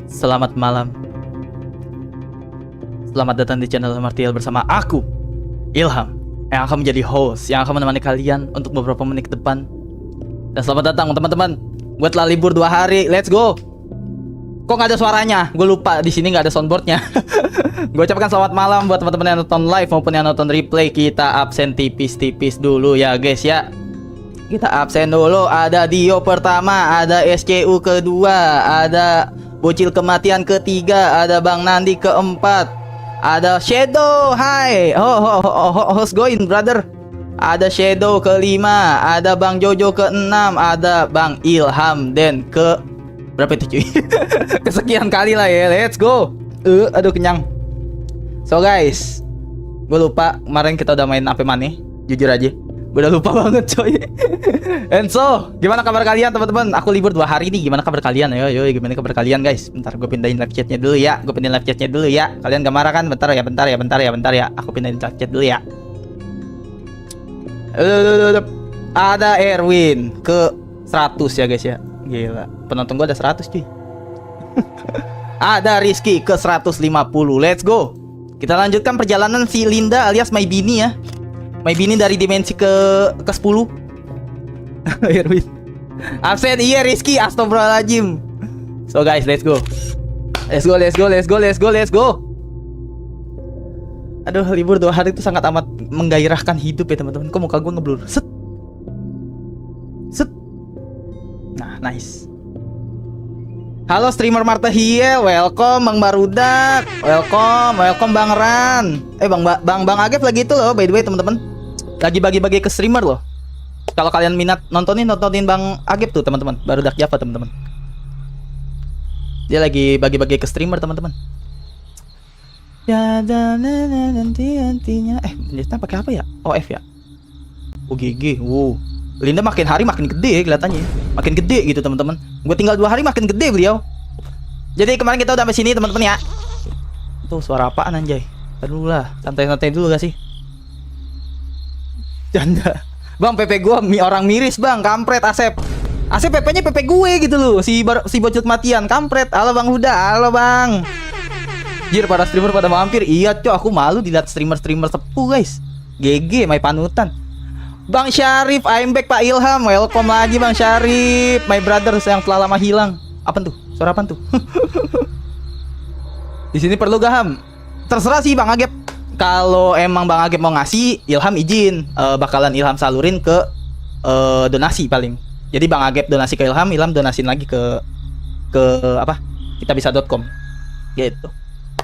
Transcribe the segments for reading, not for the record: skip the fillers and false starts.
Selamat malam. Selamat datang di channel Martial bersama aku, Ilham, yang akan menjadi host, yang akan menemani kalian untuk beberapa menit ke depan. Dan selamat datang teman-teman. Buat telah libur 2 hari, let's go. Kok nggak ada suaranya? Gue lupa, di sini nggak ada soundboardnya. Gue ucapkan selamat malam buat teman-teman yang nonton live maupun yang nonton replay. Kita absen tipis-tipis dulu ya guys ya. Kita absen dulu. Ada Dio pertama, ada SCU kedua, ada Bocil Kematian ketiga, ada Bang Nandi keempat, ada Shadow. Hai, host going brother. Ada Shadow kelima, ada Bang Jojo keenam, ada Bang Ilham dan ke berapa itu cuy? Kesekian kali lah ya. Let's go. Aduh kenyang. So guys, gue lupa kemarin kita udah main apa mana? Jujur aja, gue udah lupa banget coy. And so, gimana kabar kalian teman-teman? Aku libur 2 hari nih. Gimana kabar kalian? Ayo, gimana kabar kalian guys? Bentar, gue pindahin live chatnya dulu ya. Kalian gak marah kan? Bentar ya. Aku pindahin live chat dulu ya. Ada Erwin ke 100 ya guys ya. Gila, penonton gue ada 100 cuy. Ada Rizky ke 150. Let's go. Kita lanjutkan perjalanan si Linda alias My Bini ya. My Bini dari dimensi ke 10. Erwin absen. Iya Rizky, astagfirullahaladzim. So guys, let's go. Aduh, libur 2 hari itu sangat amat menggairahkan hidup ya teman-teman. Kok muka gue ngeblur? Set. Nah, nice. Halo streamer Marta Hiel, welcome Bang Barudak, welcome Bang Ran. Bang Agep lagi itu loh, by the way teman-teman. Lagi bagi-bagi ke streamer loh. Kalau kalian minat nontonin Bang Agep tuh teman-teman. Barudak Java teman-teman. Dia lagi bagi-bagi ke streamer teman-teman. Ya dan nantinya ternyata pakai apa ya? OF ya. OGG. Wow. Linda makin hari makin gede kelihatannya. Makin gede gitu teman-teman. Gue tinggal 2 hari makin gede beliau. Jadi kemarin kita udah sampai sini teman-teman ya. Tuh suara apaan anjay? Aduh lah, santai-santai dulu gak sih? Janda. Bang, PP gue orang miris bang, kampret Asep. Asep PP-nya PP gue gitu loh. Si Bocil Kematian, kampret. Halo Bang Huda, halo Bang. Jir, para streamer pada mampir. Iya cok, aku malu dilihat streamer-streamer sepuh guys. GG, my panutan. Bang Syarif, I'm back Pak Ilham. Welcome lagi Bang Syarif, my brother yang telah lama hilang. Apa tuh? Suara apa tuh? Di sini perlu gaham. Terserah sih Bang Agep. Kalau emang Bang Agep mau ngasih, Ilham izin. Bakalan Ilham salurin ke donasi paling. Jadi Bang Agep donasi ke Ilham donasin lagi ke apa? Kitabisa.com. Gitu.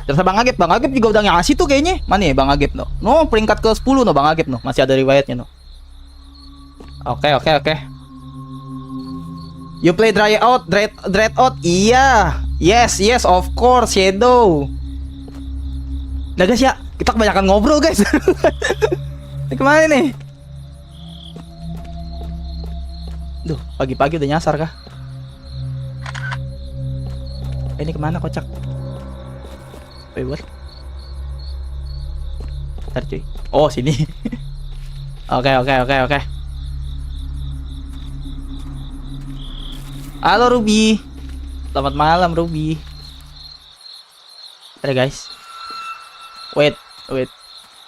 Terus Bang Agep juga udah ngasih tuh kayaknya. Mana ya Bang Agep no? No, peringkat ke 10 no Bang Agep no. Masih ada riwayatnya no. Oke. You play Dread Out? Iya. Yes, of course, Shadow. Nah guys ya, kita kebanyakan ngobrol guys. Ini kemana nih? Duh, pagi-pagi udah nyasar kah? Ini kemana kocak? Wait, what? Ntar cuy. Oh, sini. Oke. Halo Ruby. Selamat malam Ruby. Ada guys. Wait.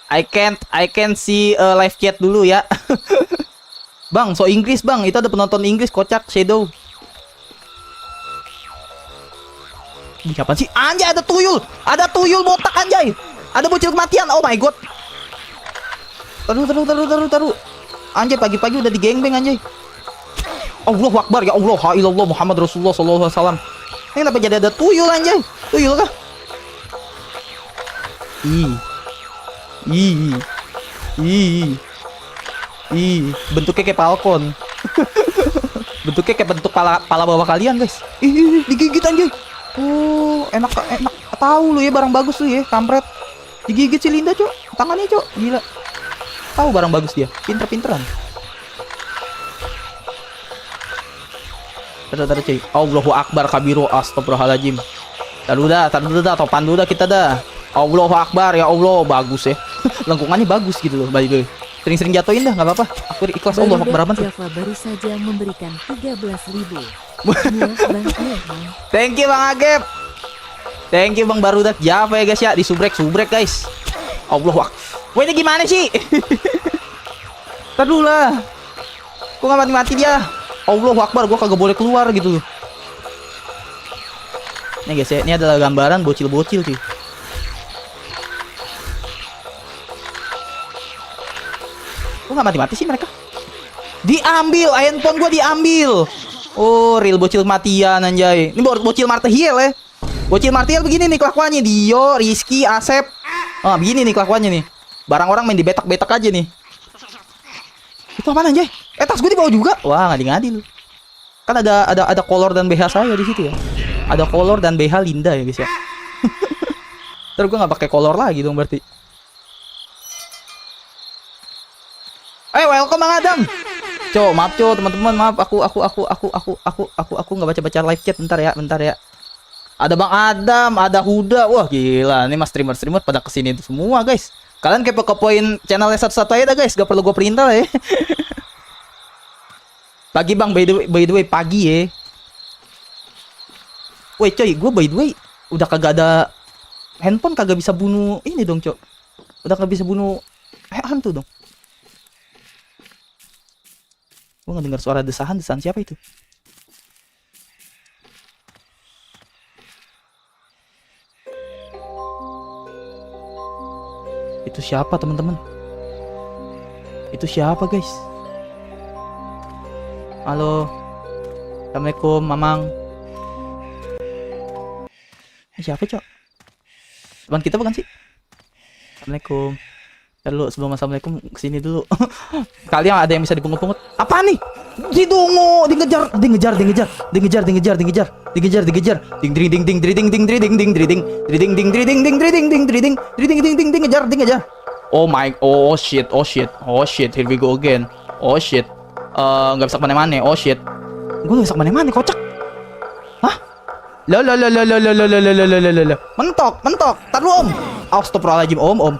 I can't see live chat dulu ya. Bang, so Inggris bang. Itu ada penonton Inggris kocak Shadow. Ini kapan sih? Anjay, ada tuyul botak anjay. Ada Bocil Kematian. Oh my god. Taruh. Anjay, pagi-pagi udah digengbeng anjay. Allahu Akbar, ya Allah, ha ilallah Muhammad Rasulullah sallallahu alaihi wasallam. Ini kenapa jadi ada tuyul anjay? Tuyul kah? Bentuknya kayak falcon. Bentuknya kayak bentuk pala bawah kalian guys. Digigit anjay. Oh, enak tahu lu ya, barang bagus lu ya, kampret. Digigit si Linda, cok. Tangannya, cok. Gila. Tahu barang bagus dia. Pinter-pinteran. Tada cuy. Allahu Akbar kabiru, astagfirullahaladzim. Taruh dah, topan dulu dah kita dah. Allahu Akbar, ya Allah, bagus ya. Lengkungannya bagus gitu loh, by the way. Sering-sering jatuhin dah, nggak apa-apa. Aku ikhlas. Allah Akbar banget. Java baru saja memberikan 13.000. Muas banget ya, Bang. Thank you Bang Agep. Thank you Bang Barudak Java ya guys ya. Di subrek guys. Allah Akbar. Wah ini gimana sih? Ntar dulu lah. Kok nggak mati-mati dia? Allah Akbar, gua kagak boleh keluar gitu. Nih guys ya, ini adalah gambaran bocil-bocil sih. Kok nggak mati-mati sih mereka? Diambil, handphone gua diambil. Oh, real bocil matian anjay. Ini bocil Martial ya. Bocil Martial begini nih kelakuannya. Dio, Rizky, Asep. Ah, begini nih kelakuannya nih. Barang orang main dibetak-betak aja nih. Itu apaan anjay? Tas gue dibawa juga. Wah, ngadi-ngadi lu. Kan ada kolor dan BH saya di situ ya. Ada kolor dan BH Linda ya guys ya. Terus gue nggak pakai kolor lagi dong berarti. Welcome Bang Adam. Maaf teman-teman, maaf aku nggak baca live chat bentar ya. Ada Bang Adam, ada Huda. Wah, gila. Ini mas streamer pada kesini itu semua, guys. Kalian kepo-kepoin channelnya satu-satu aja dah, guys. Gak perlu gue perintah ya. Pagi Bang, by the way pagi ya. Woi coy, gue by the way udah kagak ada handphone, kagak bisa bunuh ini dong, Cok. Udah kagak bisa bunuh hantu dong. Gue ngedengar suara desahan siapa itu? Itu siapa teman-teman? Itu siapa guys? Halo. Assalamualaikum Mamang. Siapa Cok? Teman kita bukan sih? Assalamualaikum. Lalu sebelum assalamualaikum kesini dulu. Kalian ada yang bisa dipungut-pungut? Apa nih? Didungu, digejar. Ding ding ding ngejar. Oh shit. Here we go again. Oh shit. Nggak bisa kemana-mana. Oh shit. Gue nggak bisa kemana-mana, kocak. Hah? Lah. Mentok. Taruh om. Astagfirullahaladzim om.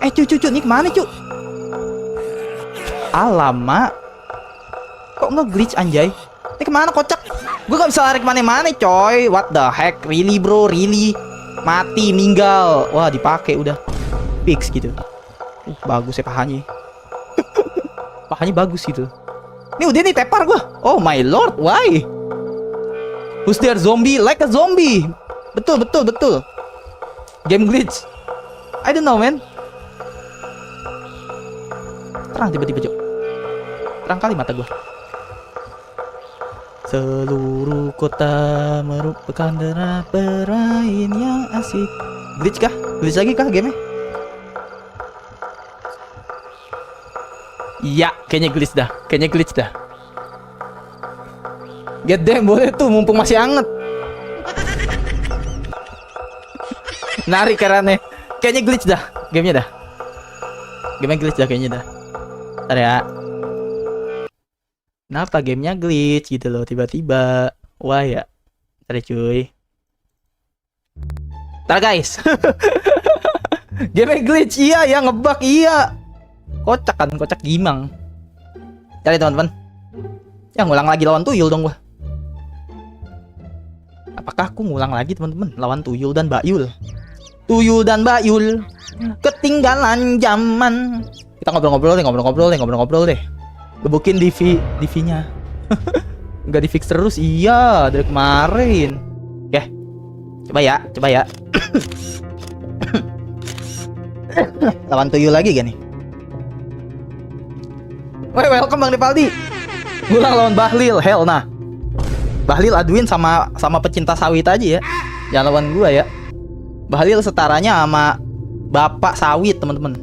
Cu, nih kemana cu? Alamak. Kok nge-glitch anjay? Ini kemana kocak? Gue gak bisa lari kemana-mana coy. What the heck? Really bro? Really? Mati, meninggal. Wah dipakai udah. Fix gitu. Bagus ya pahanya. Pahanya bagus gitu. Ini udah nih tepar gue. Oh my lord, why? Who's there zombie? Like a zombie. Betul. Game glitch. I don't know man. Terang tiba-tiba Cok. Terang kali mata gua. Seluruh kota merupakan denah bermain yang asik. Glitch kah? Glitch lagi kah game-nya? Iya, kayaknya glitch dah. Get damn, boleh tuh mumpung masih anget. Narik karannya. Kayaknya glitch dah gamenya dah. Gamenya glitch dah kayaknya dah. Ntar ya. Kenapa gamenya glitch gitu loh tiba-tiba? Wah ya. Ntar ya cuy. Ntar guys. Gamenya glitch iya ya, ngebug iya. Kocak gimang. Cari teman-teman. Ya ngulang lagi lawan tuyul dong gua. Apakah aku ngulang lagi teman-teman lawan tuyul dan Bayul? Tuyul dan Bayul ketinggalan zaman. Kita ngobrol-ngobrol deh. Gebukin DV-nya. Nggak di fix terus, iya dari kemarin. Oke, coba ya. Lawan tuyul lagi gak nih? Welcome Bang Ripaldi. Ngulang lawan Bahlil, hell nah. Bahlil aduin sama pecinta sawit aja ya. Jangan lawan gua ya. Bahlil setaranya sama bapak sawit teman-teman.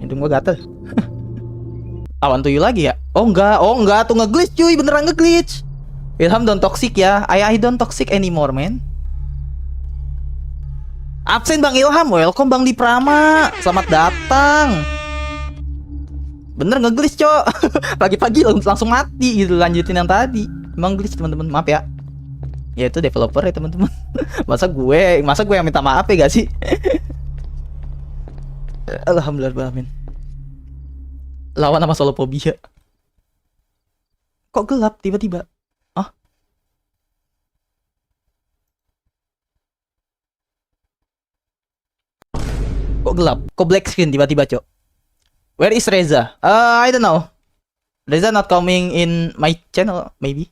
Hidung gua gatel. Lawan tuyul lagi ya? Oh enggak tuh nge-glitch cuy, beneran nge-glitch. Ilham don't toxic ya. I don't toxic anymore man. Absen Bang Ilham, welcome Bang Diprama. Selamat datang. Bener nge-glitch cok. Pagi-pagi langsung mati gitu, lanjutin yang tadi. Emang glitch teman-teman, maaf ya. Ya itu developer ya teman-teman. Masa gue yang minta maaf ya gak sih? Alhamdulillah. Lawan sama solopobia. Kok gelap tiba-tiba? Ah? Kok gelap? Kok black screen tiba-tiba, Cok? Where is Reza? I don't know. Reza not coming in my channel, maybe.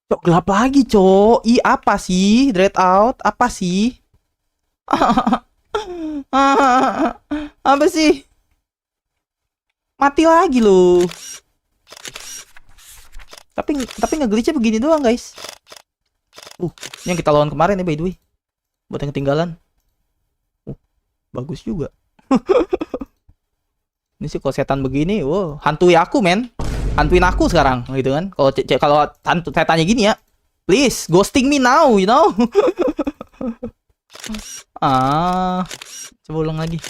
Cok, gelap lagi, Cok. Ih, apa sih? Dread out? Apa sih? Apa sih? Mati lagi loh. Tapi nge-glitchnya begini doang, guys. Ini yang kita lawan kemarin ya, by the way. Buat yang ketinggalan. Bagus juga. Ini sih kalau setan begini, wow, hantui aku, men. Hantuin aku sekarang, gitu kan. Kalau setannya gini ya, please ghosting me now, you know. Coba ulang lagi.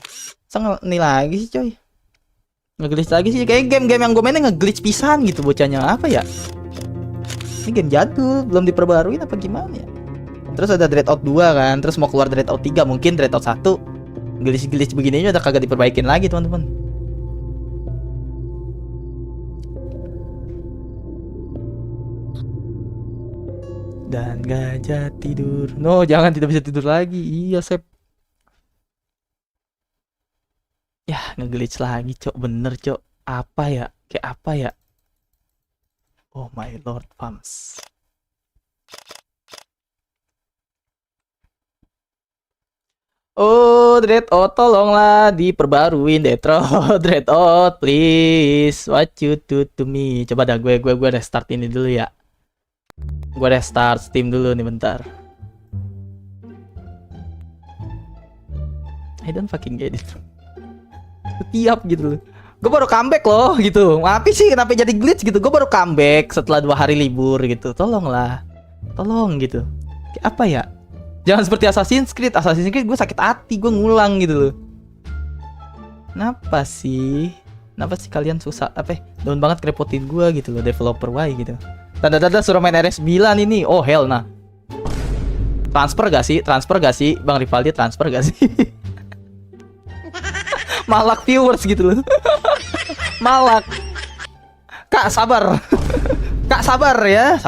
Nih lagi sih, coy. Nge-glitch lagi sih. Kayak game-game yang gue mainin nge-glitch pisan gitu bocahnya. Apa ya? Ini game jadul, belum diperbaruin apa gimana ya? Terus ada Dreadout 2 kan, terus mau keluar Dreadout 3, mungkin Dreadout 1 glitch begini udah kagak diperbaikin lagi, teman-teman. Dan gajah tidur. No, jangan, tidak bisa tidur lagi. Iya, Sep. Ya, nge-glitch lagi, Cok. Bener, Cok. Apa ya? Kayak apa ya? Oh my lord, Pams. Oh, Dreadout, tolonglah diperbaruin Detroit. Dreadout, please. What you do to me? Coba dah gue restart ini dulu ya. Gue restart Steam dulu nih bentar. I don't fucking get it. Setiap gitu loh. Gue baru comeback loh gitu. Ngapain sih kenapa jadi glitch gitu? Gue baru comeback setelah 2 hari libur gitu. Tolonglah. Tolong gitu. Kayak apa ya? Jangan seperti Assassin's Creed. Assassin's Creed gue sakit hati, gue ngulang gitu loh. Kenapa sih? Kenapa sih kalian susah down banget kerepotin gue gitu loh, developer why gitu. Tanda-tanda suruh main RS9 ini. Oh hell nah. Transfer gak sih? Bang Rivaldi transfer gak sih? Malak viewers gitu loh. Malak. Kak sabar. Kak sabar ya.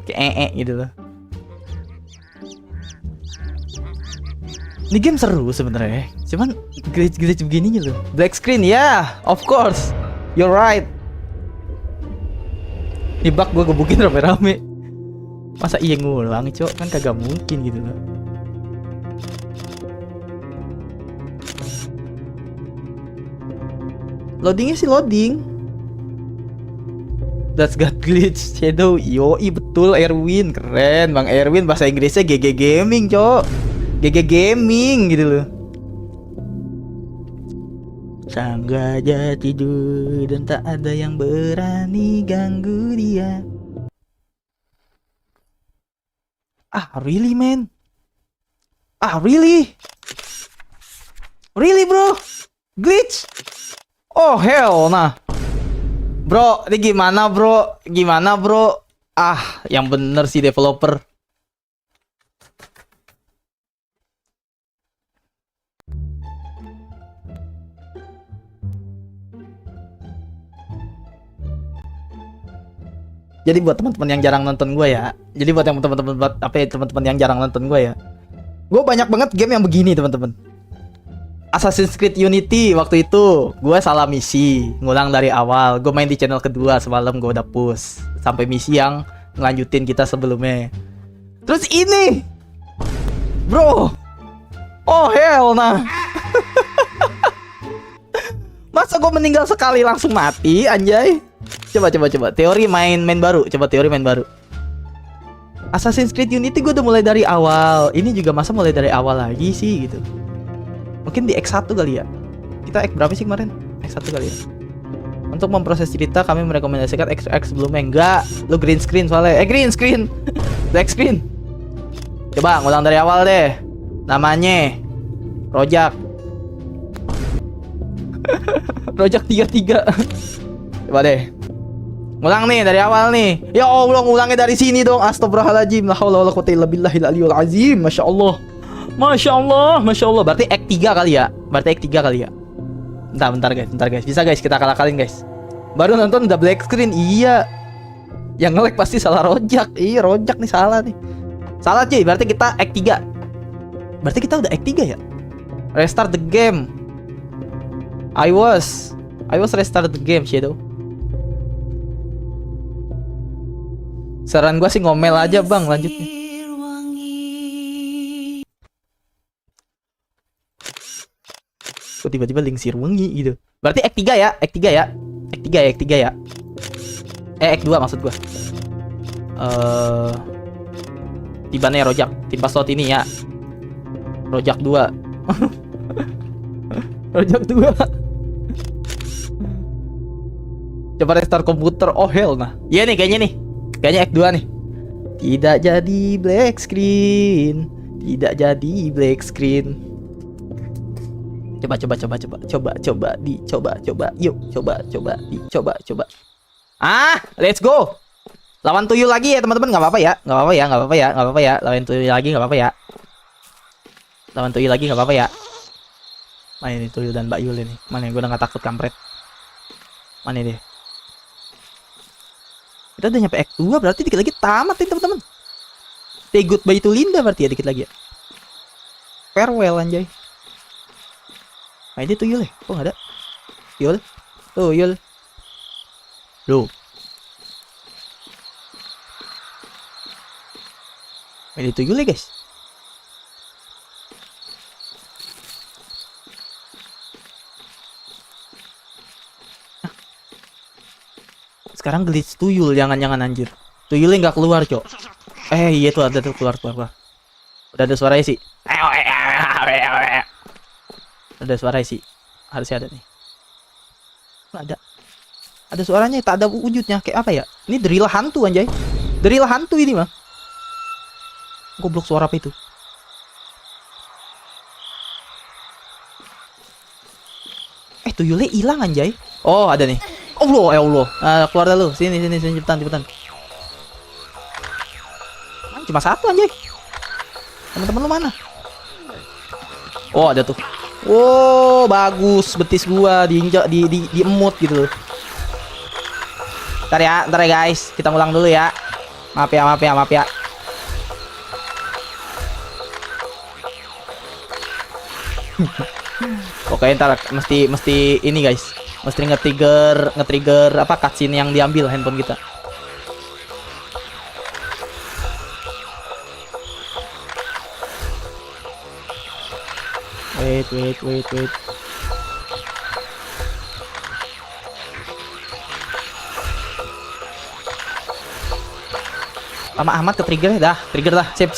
Kayak gitu loh. Ini game seru sebenarnya. Cuman glitch begininya loh. Black screen ya, of course. You're right. Ini bug gue gebukin rame-rame. Masa iya ngulang, Cok? Kan kagak mungkin gitu loh. Loadingnya sih loading. That's got glitch shadow. Yoi betul Erwin. Keren Bang Erwin, bahasa Inggrisnya GG Gaming, Cok. GG Gaming gitu loh. Sang gajah tidur dan tak ada yang berani ganggu dia. Really man? Really? Really bro? Glitch? Oh hell nah. Bro, ini gimana bro? Yang bener sih developer. Jadi buat teman-teman yang jarang nonton gue ya. Jadi buat yang teman-teman yang jarang nonton gue ya. Gue banyak banget game yang begini, teman-teman. Assassin's Creed Unity waktu itu gue salah misi, ngulang dari awal. Gue main di channel kedua semalam, gue udah push sampai misi yang ngelanjutin kita sebelumnya. Terus ini, bro, oh hell nah. Masa gue meninggal sekali langsung mati, anjay. Coba. Teori main baru. Assassin's Creed Unity gue udah mulai dari awal. Ini juga masa mulai dari awal lagi sih gitu. Mungkin di X1 kali ya. Kita X berapa sih kemarin? X1 kali ya. Untuk memproses cerita kami merekomendasikan X sebelumnya. Enggak, lu green screen soalnya. Green screen. Black screen. Coba ngulang dari awal deh. Namanya Rojak. Rojak 33. Coba deh. Ngulang nih dari awal nih. Ya Allah, ngulangnya dari sini dong. Astagfirullahaladzim. La haula wala quwwata illa billahil aliyul azim. Masya Allah. Masya Allah, Masya Allah. Berarti Act 3 kali ya. Berarti Act 3 kali ya. Bentar guys. Bisa guys, kita kalahkan guys. Baru nonton udah black screen. Iya. Yang nge-lag pasti salah rojak. Iya, rojak nih salah nih. Salah cuy, berarti kita Act 3. Berarti kita udah Act 3 ya? Restart the game. I was restart the game, Shadow. Saran gua sih ngomel aja, Bang, lanjutnya. Kok tiba-tiba lingsir wengi gitu. Berarti Act 3 ya, Act 3 ya. Act 3 ya, Act 3 ya. Act 2 maksud gua. Tibanya rojak, timpa slot ini ya. Rojak 2. Rojak 2. Coba restart komputer. Oh hell nah. Iya nih kayaknya nih. Kayaknya Act 2 nih. Tidak jadi black screen. Tidak jadi black screen. Coba. Yuk, coba. Let's go. Lawan tuyul lagi ya teman-teman, nggak apa-apa ya. Lawan tuyul lagi nggak apa-apa ya. Mana ini tuyul dan Mbak Yul ini? Mana yang gue udah nggak takut kampret? Mana dia? Kita udah nyampe Act 2, berarti dikit lagi tamat nih teman-teman. Say goodbye to Linda berarti ya, dikit lagi ya. Farewell anjay. Nah ini tuyul ya? Kok nggak ada? Tuyul. Loh. Ini tuyul ya guys. Sekarang glitch tuyul, jangan anjir. Tuyulnya nggak keluar, Cok. Iya tuh ada tuh keluar. Udah ada suaranya sih. Ada suaranya sih. Harusnya ada nih. Ada suaranya, tak ada wujudnya. Kayak apa ya? Ini drill hantu anjay. Drill hantu ini mah. Goblok, suara apa itu? Tuyulnya hilang anjay. Oh, ada nih. Allah. Keluar dah lu. Sini cepetan. Cuma satu anjay. Teman-teman lu mana? Oh, ada tuh. Oh, bagus. Betis gua diinjak, di emut gitu loh. Ntar ya guys. Kita ngulang dulu ya. Maaf ya. Oke, ntar mesti ini guys. Mesti nge-trigger apa cutscene yang diambil handphone kita. Wait. Lama amat ke trigger dah. Sip.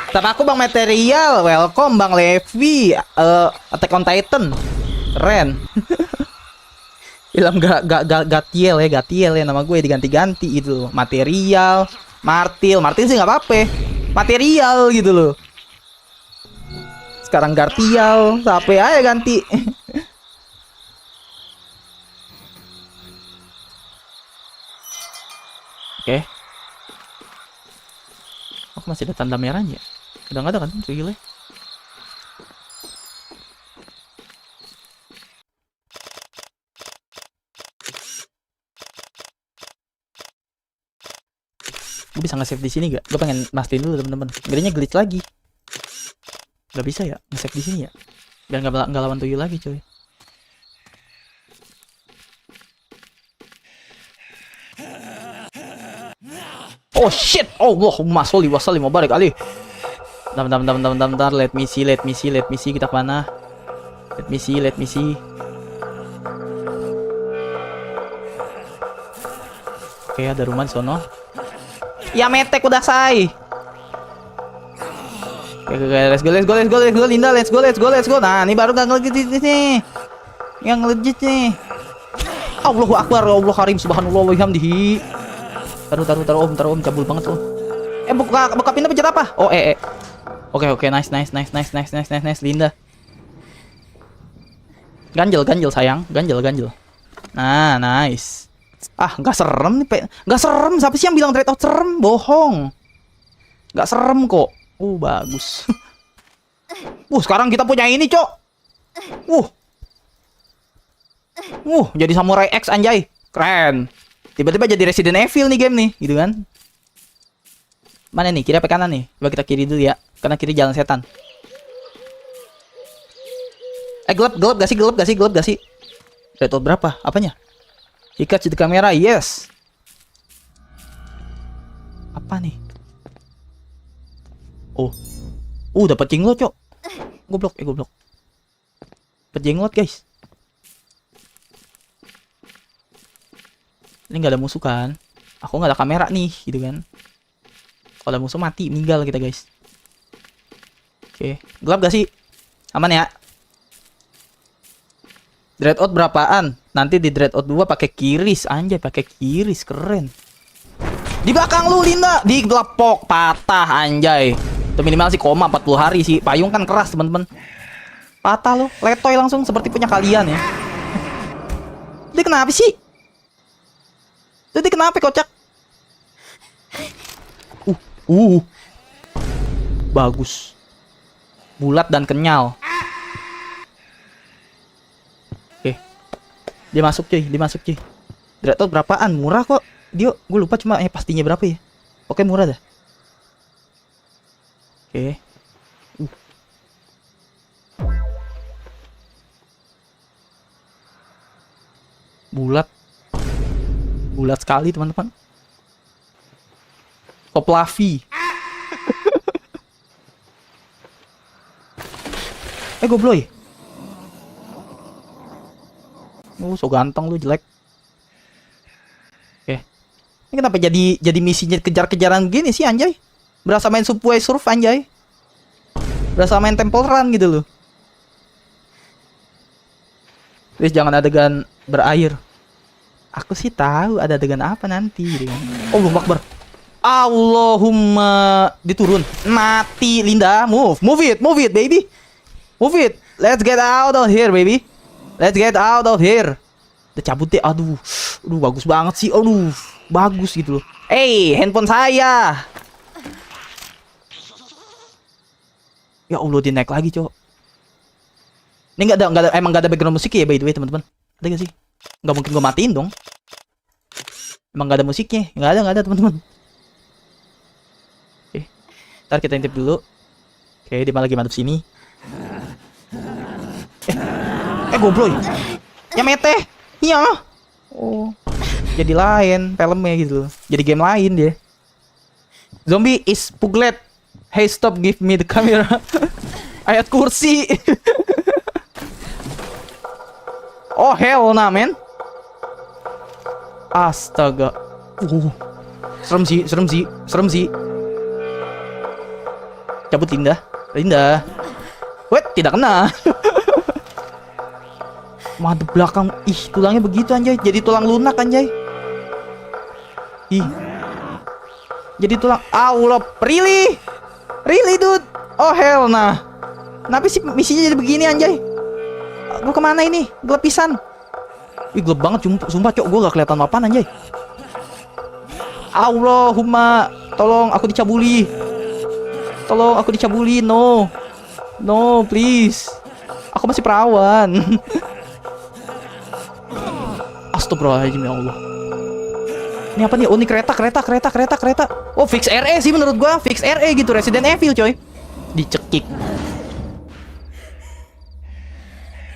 Sama aku Bang Material. Welcome Bang Levi. Attack on Titan. Keren. Film Gatiel ya nama gue diganti-ganti itu. Material, Martil sih nggak apa-apa. Material gitu loh. Sekarang Gartial, sampai aja ganti. Oke. Oh, masih ada tanda merahnya. Udah nggak ada kan tuyulnya? Gue bisa nge-save di sini gak? Gue pengen mastiin dulu teman-teman. Ngerinya glitch lagi. Gak bisa ya nge-save di sini ya? Biar nggak lawan tuyul lagi coy. Oh shit! Allahumma sholli wa sallim wa barik alaihi. Bentar. Let me see. Kita kemana? Let me see. Oke, ada rumah di sono. Ya metek udah say. Oke, let's go Linda, let's go. Nah, ini baru nggak ngelegit nih. Yang legit nih. Allahu Akbar, Allah karim, subhanallah wa bihamdihi. Taruh om, cabul banget om. Buka pintu pencet apa? Oh, Oke, nice. Linda. Ganjel sayang, ganjel. Nah, nice. Nggak serem nih, nggak serem. Siapa sih yang bilang Dread Out serem? Bohong. Nggak serem kok. Bagus. Sekarang kita punya ini, Cok. Jadi Samurai X anjay. Keren. Tiba-tiba jadi Resident Evil nih game nih, gitu kan. Mana nih? Kiri apa kanan nih? Coba kita kiri dulu ya. Karena kiri jalan setan. Gelap gak sih? Redstone berapa? Apanya? Ikat di kamera, yes. Apa nih? Dapat jenglot, Cok. Goblok. Dapat jenglot, guys. Ini nggak ada musuh kan? Aku nggak ada kamera nih, gitu kan? Kalau ada musuh mati, meninggal kita, guys. Oke, gelap gak sih? Aman ya? Dreadout berapaan? Nanti di Dreadout 2 pakai kiris, anjay, pakai kiris, keren. Di belakang lu, Linda, di gelapok, patah, anjay. Itu minimal sih koma 40 hari sih. Payung kan keras, teman-teman. Patah lu, letoy langsung seperti punya kalian ya. Dia kenapa sih? Jadi kenapa kocak? Bagus. Bulat dan kenyal. Oke. Dia masuk cuy. Dreadout berapaan? Murah kok. Gue lupa cuma pastinya berapa ya. Oke, murah dah. Oke. Bulat sekali, teman-teman. Toplavi. Gobloy. So ganteng lu, jelek. Oke. Ini kenapa jadi misinya kejar-kejaran gini sih, anjay? Berasa main Subway Surf, anjay. Berasa main Temple Run gitu loh. Please jangan adegan berair. Aku sih tahu ada adegan apa nanti gitu kan. Allahu Akbar. Allahumma, diturun. Mati, Linda. Move it, baby. Move it. Let's get out of here, baby. Let's get out of here. Udah cabut deh. Aduh, bagus banget sih. Aduh, bagus gitu loh. Handphone saya. Ya Allah, dia naik lagi, Cok. Ini emang nggak ada background musik ya, by the way, teman-teman. Ada gak sih? Nggak mungkin gue matiin dong. Emang nggak ada musiknya? Nggak ada, teman-teman. Oke, ntar kita intip dulu. Oke, dia malah lagi mantap sini. Gobloy. Nyamete. Iya. Jadi lain filmnya gitu. Jadi game lain dia. Zombie is Puglet. Hey, stop, give me the camera. Ayat kursi. Oh hell nah, man. Astaga. Serem sih. Cabut, Linda. Wait, tidak kena. Mantep belakang. Tulangnya begitu, anjay. Jadi tulang lunak, anjay. Jadi tulang. Allah, really, dude. Oh hell nah. Kenapa sih misinya jadi begini, anjay? Gue kemana ini? Gelap pisan. Gelap banget, sumpah, Cok. Gue gak kelihatan apaan, anjay. Allahumma, tolong aku dicabuli. No, please. Aku masih perawan. Astagfirullahaladzim, ya Allah. Ini apa nih? Oh, ini kereta. Oh, fix RE sih menurut gua. Fix RE gitu, Resident Evil, coy. Dicekik.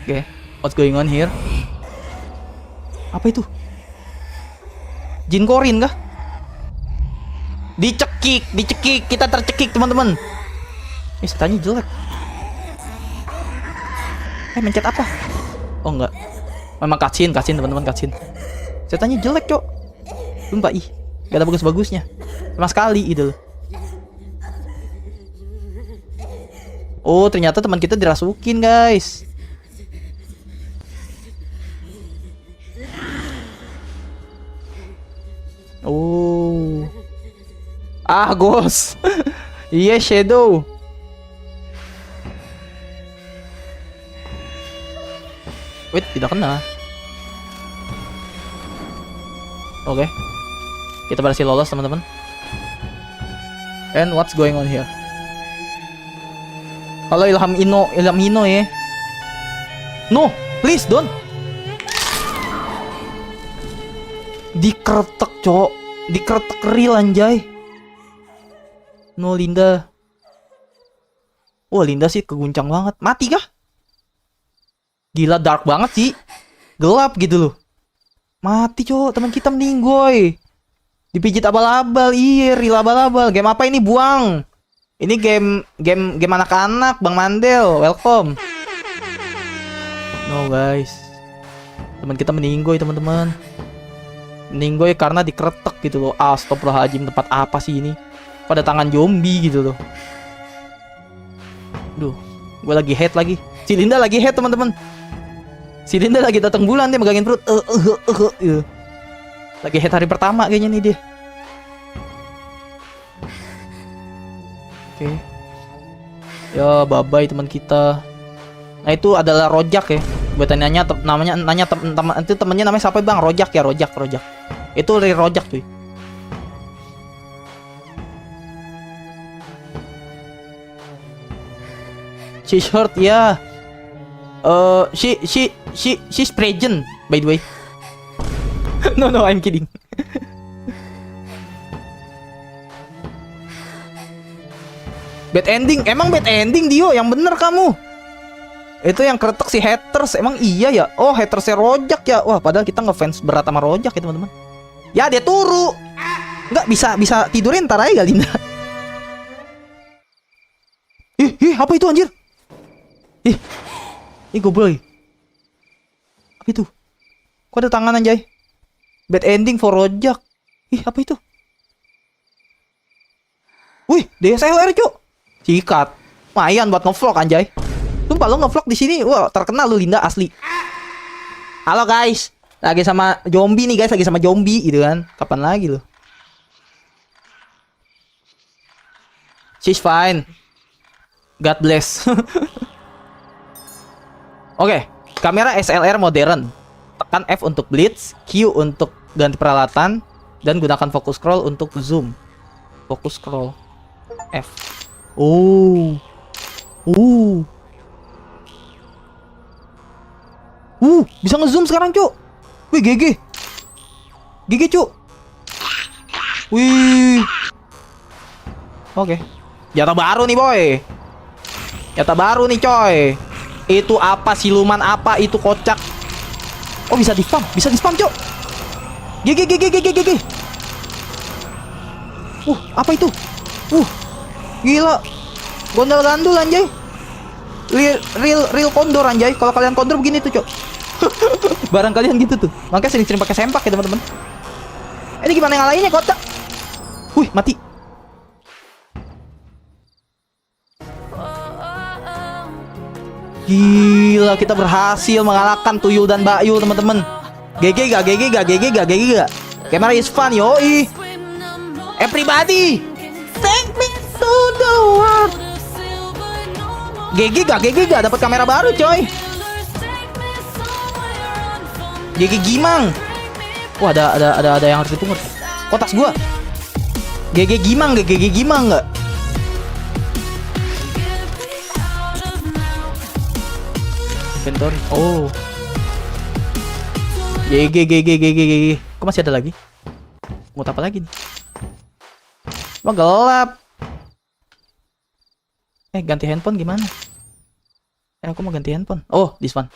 Oke, what's going on here? Apa itu? Jin Korin kah? Dicekik. Kita tercekik, teman-teman. Setannya jelek. Mencet apa? Oh, enggak. Memang cutscene, teman-teman, cutscene. Setannya jelek, Cok. Sumpah, gak ada bagus-bagusnya. Sama sekali gitu loh. Oh, ternyata teman kita dirasukin, guys. Oh. Ghost. Iya, shadow. Wait, tidak kena. Oke. Kita berhasil lolos, teman-teman. And what's going on here? Halo Ilham Ino ya. No, please don't. Dikretek, cok. Dikretek real anjay. No, Linda. Wah, Linda sih keguncang banget. Mati kah? Gila, dark banget sih. Gelap gitu loh. Mati, cok. Teman kita meninggoy. Dipijit abal-abal. Iya, real abal-abal. Game apa ini, buang? Ini game anak-anak, Bang Mandel. Welcome. No, guys. Teman kita meninggoy, teman-teman. Meninggoy karena dikretek gitu loh. Astagfirullahaladzim, tempat apa sih ini? Pada tangan zombie gitu loh. Duh, gue lagi head lagi. Si Linda lagi head, teman-teman. Si Linda lagi datang bulan, dia megangin perut. Lagi head hari pertama kayaknya nih dia. Oke. Ya, bye-bye teman kita. Nah, itu adalah Rojak ya. Gue nanya itu temennya namanya siapa, Bang? Rojak ya, Rojak. Itu dari Rojak cuy. She short ya. She's pregnant by the way. No, I'm kidding. Bad ending, emang bad ending Dio, yang bener kamu. Itu yang kretek si haters, emang iya ya. Oh, hatersnya Rojak ya. Wah, padahal kita ngefans berat sama Rojak ya teman-teman. Ya, dia turu. Nggak bisa tidurin ntar aja Linda. Apa itu anjir? Goblok. Apa itu? Kok ada tangan anjay? Bad ending for Rojak. Apa itu? Wih, DSLR cuk. Sikat. Lumayan buat ngevlog anjay. Sumpah lo ngevlog di sini, wah terkenal lu Linda asli. Halo guys, lagi sama zombie nih guys, lagi sama zombie gitu kan. Kapan lagi lo? She's fine. God bless. Oke, kamera SLR modern. Tekan F untuk blitz, Q untuk ganti peralatan, dan gunakan focus scroll untuk zoom. Focus scroll F. Bisa ngezoom sekarang, Cuk. Wih, GG, Cuk. Wih. Oke. Jatah baru nih, boy. Jatah baru nih, coy. Itu apa, siluman apa itu, kocak. Oh, bisa di spam, Cuk. GG. Apa itu? Gila. Gondol gandul anjay. Real kondor anjay. Kalau kalian kondor begini tuh, Cuk. Barang kalian gitu tuh. Makanya sering pakai sempak ya, teman-teman. Ini gimana yang lainnya, kocak? Mati. Gila, kita berhasil mengalahkan Tuyul dan Bayul, teman-teman. GG gak? Camera is fun, yoi. Everybody, take me to the world. GG gak? Dapat kamera baru, coy. GG Gimang. Wah, ada yang harus dipungut. Kotak gua. GG Gimang gak? Inventory. Oh. GG. Kok masih ada lagi? Mau apa lagi nih? Wah, gelap. Ganti handphone gimana? Aku mau ganti handphone. Oh, this one.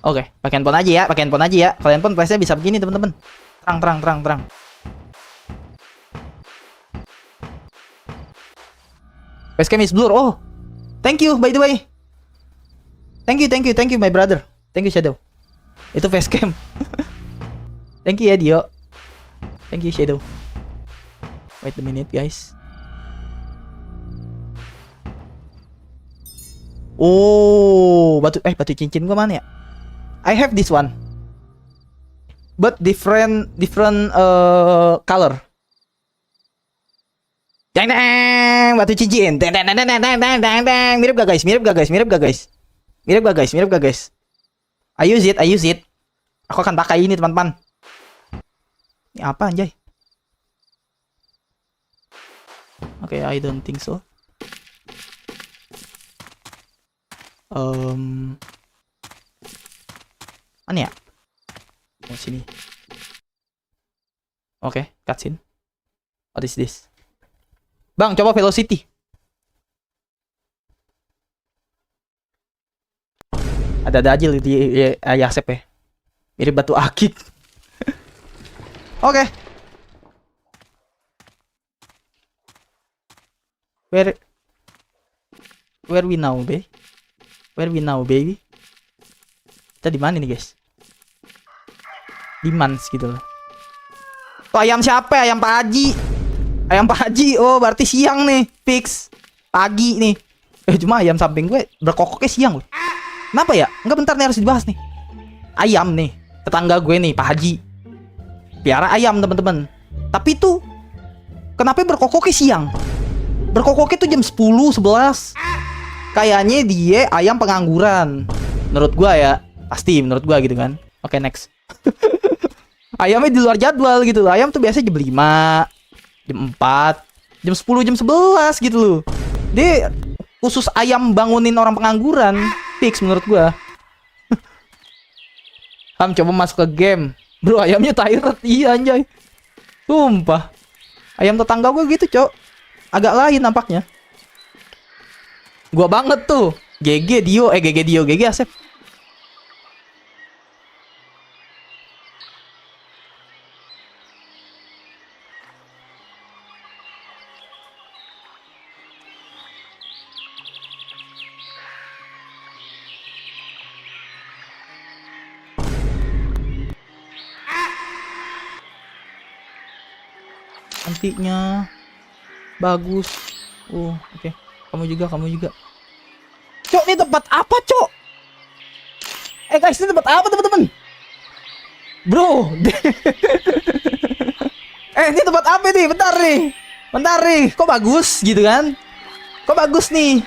Oke, pakai handphone aja ya. Kalau handphone flashnya bisa begini, teman-teman. Terang. Facecam is blur. Oh, thank you by the way. Thank you my brother. Thank you Shadow. Itu facecam. Thank you ya Dio. Thank you Shadow. Wait a minute guys. Oh, batu cincin gua mana ya? I have this one. But different color. Dang, batu cincin. Dang. Mirip gak guys? I use it. Aku akan pakai ini, teman-teman. Ini apa anjay? Oke, I don't think so. Mana ya? Oh, sini. Oke, cutscene. What is this? Bang, coba velocity. Ada aja di Yasep ya. Mirip batu akik. Oke. Where we now, baby? Where we now, baby? Kita di mana nih, guys? Di Mans gitu loh. Oh, ayam siapa? Ayam Pak Haji. Ayam Pak Haji. Oh, berarti siang nih. Fix. Pagi nih. Cuma ayam samping gue berkokoknya siang loh. Kenapa ya? Enggak, bentar nih, harus dibahas nih. Ayam nih. Tetangga gue nih, Pak Haji. Piara ayam, teman-teman. Tapi tuh kenapa berkokoknya siang? Berkokoknya tuh jam 10, 11. Kayaknya dia ayam pengangguran. Menurut gua ya. Pasti menurut gua gitu kan. Oke, next. Ayamnya di luar jadwal gitu loh. Ayam tuh biasanya jam 5, jam 4, jam 10, jam 11 gitu loh. Dia khusus ayam bangunin orang pengangguran. Fix menurut gua. Ham, coba masuk ke game. Bro, ayamnya tired. Iya anjay. Sumpah. Ayam tetangga gua gitu, Cok. Agak lain nampaknya. Gua banget tuh. GG Dio, GG Asep. Antiknya bagus. Oke. Kamu juga. Cok, ini tempat apa, Cok? Guys, ini tempat apa, teman-teman? Bro. Ini tempat apa nih? Bentar nih. Kok bagus gitu kan? Kok bagus nih?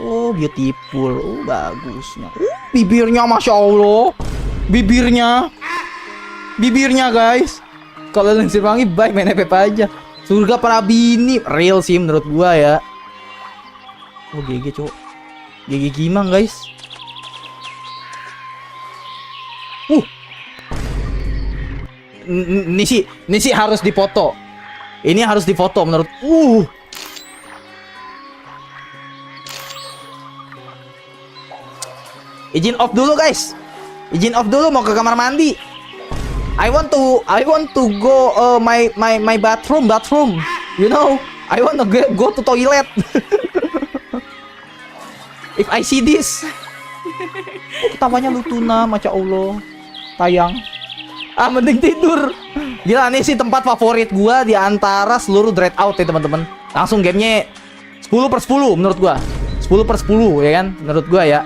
Oh, beautiful. Bagusnya. Bibirnya, Masya Allah. Bibirnya, guys. Kalau Lensir Wangi baik, main FF aja. Surga para bini. Real sih menurut gua ya. Oh, GG, cowok. GG gimang, guys. Ini sih harus dipoto. Ini harus difoto menurut. Izin off dulu, guys. Mau ke kamar mandi. I want to go my bathroom. You know, I want to go to toilet. If I see this. Ketawanya Lutuna, Masya Allah. Tayang. Mending tidur. Gila, nih sih tempat favorit gua di antara seluruh Dread Out ya, teman-teman. Langsung gamenya 10/10 menurut gua. 10/10 ya kan, menurut gua ya.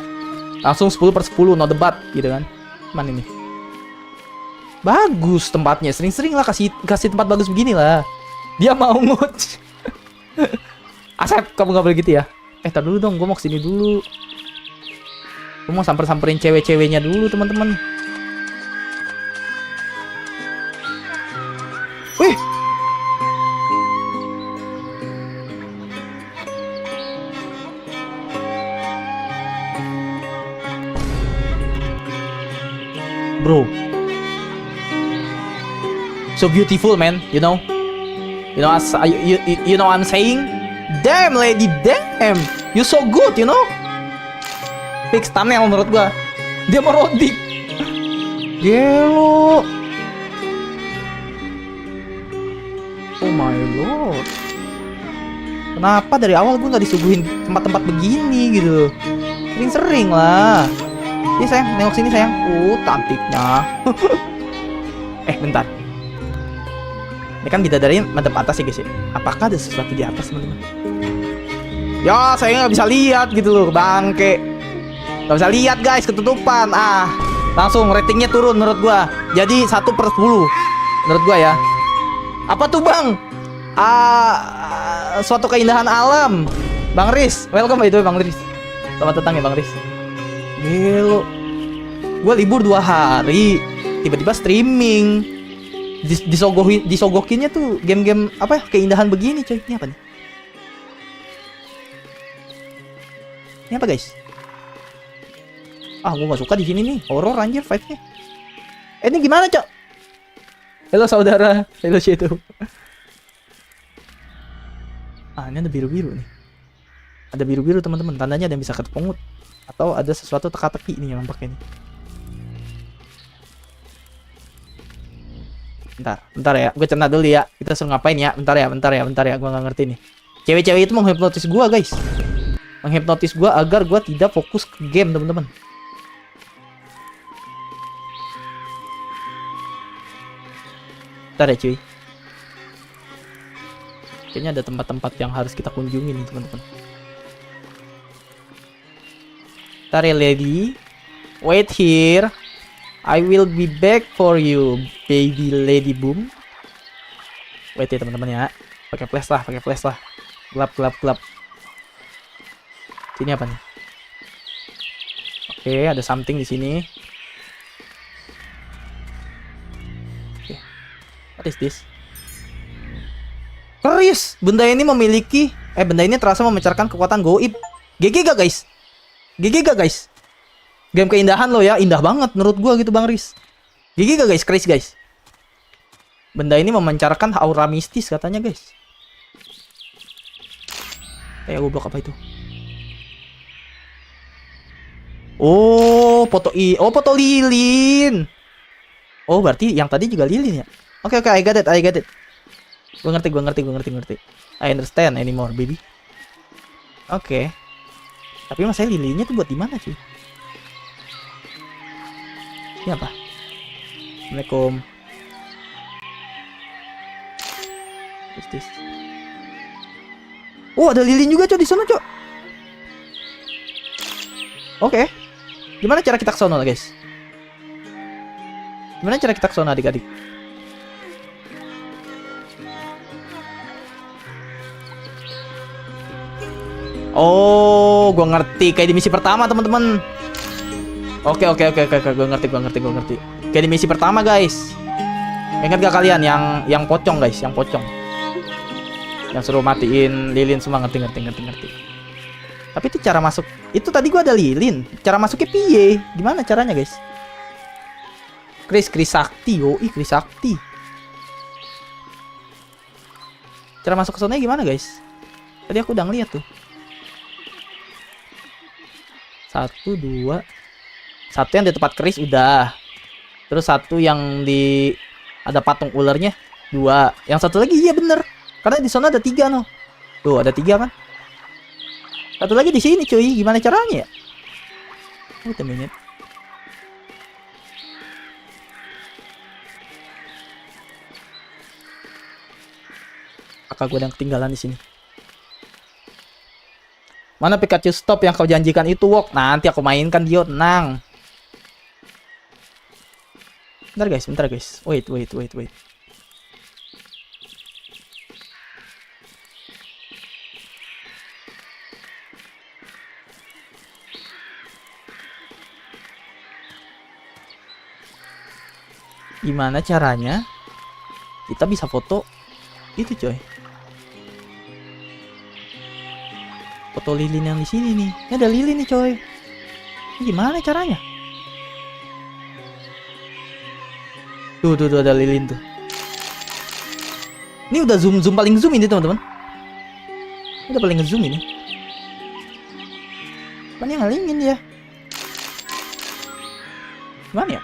Langsung 10/10, no debat gitu kan. Mana ini? Bagus tempatnya. Sering-sering lah kasih tempat bagus begini lah. Dia mau ngut. Asep, kamu gak boleh gitu ya. Tar dulu dong, gue mau kesini dulu. Gue mau samperin cewek-ceweknya dulu, teman-teman. Wih. Bro, so beautiful, man. You know what I'm saying? Damn, lady, damn, you so good, you know. Fix thumbnail menurut gua. Dia merodik. Gelo. Oh my lord. Kenapa dari awal gua nggak disuguhin tempat-tempat begini gitu? Sering-sering lah. Ini sayang, nengok sini sayang. Cantiknya. Bentar. Ini kan bidadari madep atas ya guys ya. Apakah ada sesuatu di atas, teman-teman? Ya, saya nggak bisa lihat gitu loh, bangke. Nggak bisa lihat guys, ketutupan. Langsung ratingnya turun menurut gua. Jadi 1/10 menurut gua ya. Apa tuh, Bang? Suatu keindahan alam. Bang Riz, welcome by the way, Bang Riz. Selamat datang ya, Bang Riz. Gelo. Gue libur 2 hari, tiba-tiba streaming. Disogokinnya tuh game-game apa ya, keindahan begini coy. Ini apa nih? Ini apa guys? Ah, gue gak suka di sini nih, horror anjir vibe-nya. Ini gimana cok? Halo saudara, halo Shadow. Ah, ini ada biru-biru nih. Ada biru-biru teman-teman, tandanya ada yang bisa ketepungut. Atau ada sesuatu teka-teki nih yang nampaknya nih. Bentar ya, gue cerna dulu ya. Kita suruh ngapain ya? Bentar ya, gue gak ngerti nih. Cewek-cewek itu menghipnotis gue guys. Menghipnotis gue agar gue tidak fokus ke game teman-teman. Bentar ya cuy. Kayaknya ada tempat-tempat yang harus kita kunjungi nih teman-teman. Bentar ya lady. Wait here. I will be back for you, baby lady boom. Wait ya teman-teman ya. Pakai flash lah. Gelap. Sini apa nih? Oke, ada something di sini. Oke. What is this? Keris. Benda ini terasa memancarkan kekuatan goib. GG gak guys? Game keindahan lo ya, indah banget menurut gua gitu Bang Riz. GG gak guys, Keris guys? Benda ini memancarkan aura mistis katanya guys. Goblok apa itu? Oh, foto lilin. Oh, berarti yang tadi juga lilin ya? Oke, I got it. Gue ngerti. I understand anymore, baby. Oke. Tapi masalah lilinnya tuh buat di mana, cuy? Ini apa? Assalamualaikum. What's this? Oh, ada lilin juga, cuy, di sana, cuy. Oke. Gimana cara kita ke sono, guys? Gimana cara kita ke sono, adik-adik? Oh, gua ngerti. Kayak di misi pertama, teman-teman. Oke, gua ngerti. Kayak di misi pertama, guys. Ingat gak kalian yang pocong, guys, yang pocong. Yang suruh matiin lilin semua, ngerti. Tapi itu cara masuk. Itu tadi gua ada lilin. Cara masuknya piye? Gimana caranya, guys? Kris sakti, Kris sakti. Cara masuk ke sana gimana, guys? Tadi aku udah ngeliat tuh. 1, 2. Satu yang di tempat keris udah. Terus satu yang di ada patung ularnya 2. Yang satu lagi iya bener. Karena di sana ada 3 no. Tuh ada 3 kan. Satu lagi di sini cuy. Gimana caranya ya? Wait a minute. Kakak gue yang ketinggalan di sini. Mana Pikachu stop yang kau janjikan itu, Wok? Nanti aku mainkan dia, tenang. Bentar guys. Wait. Gimana caranya kita bisa foto itu, coy? Foto lilin yang di sini nih. Ini ada lilin nih, coy. Ini gimana caranya? Tuh ada lilin tuh. Ini udah zoom paling zoom ini, teman-teman. Udah paling ngezoom ini. Mana yang ngelingin dia? Gimana ya?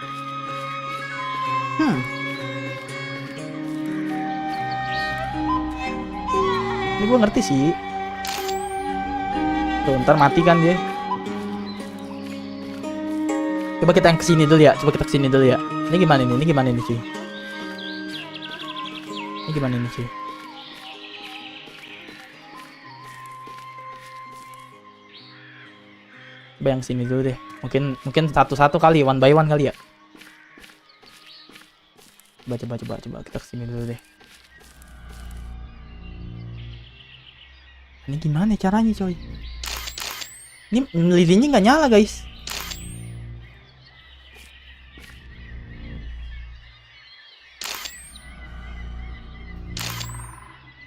Ini gue ngerti sih. Tuh, ntar mati kan dia. Coba kita yang kesini dulu ya. Ini gimana nih? Cuy? Coba yang sini dulu deh. Mungkin satu-satu kali, one by one kali ya. Coba kita kesini dulu deh. Ini gimana caranya, coy? Ini lilinnya nggak nyala, guys.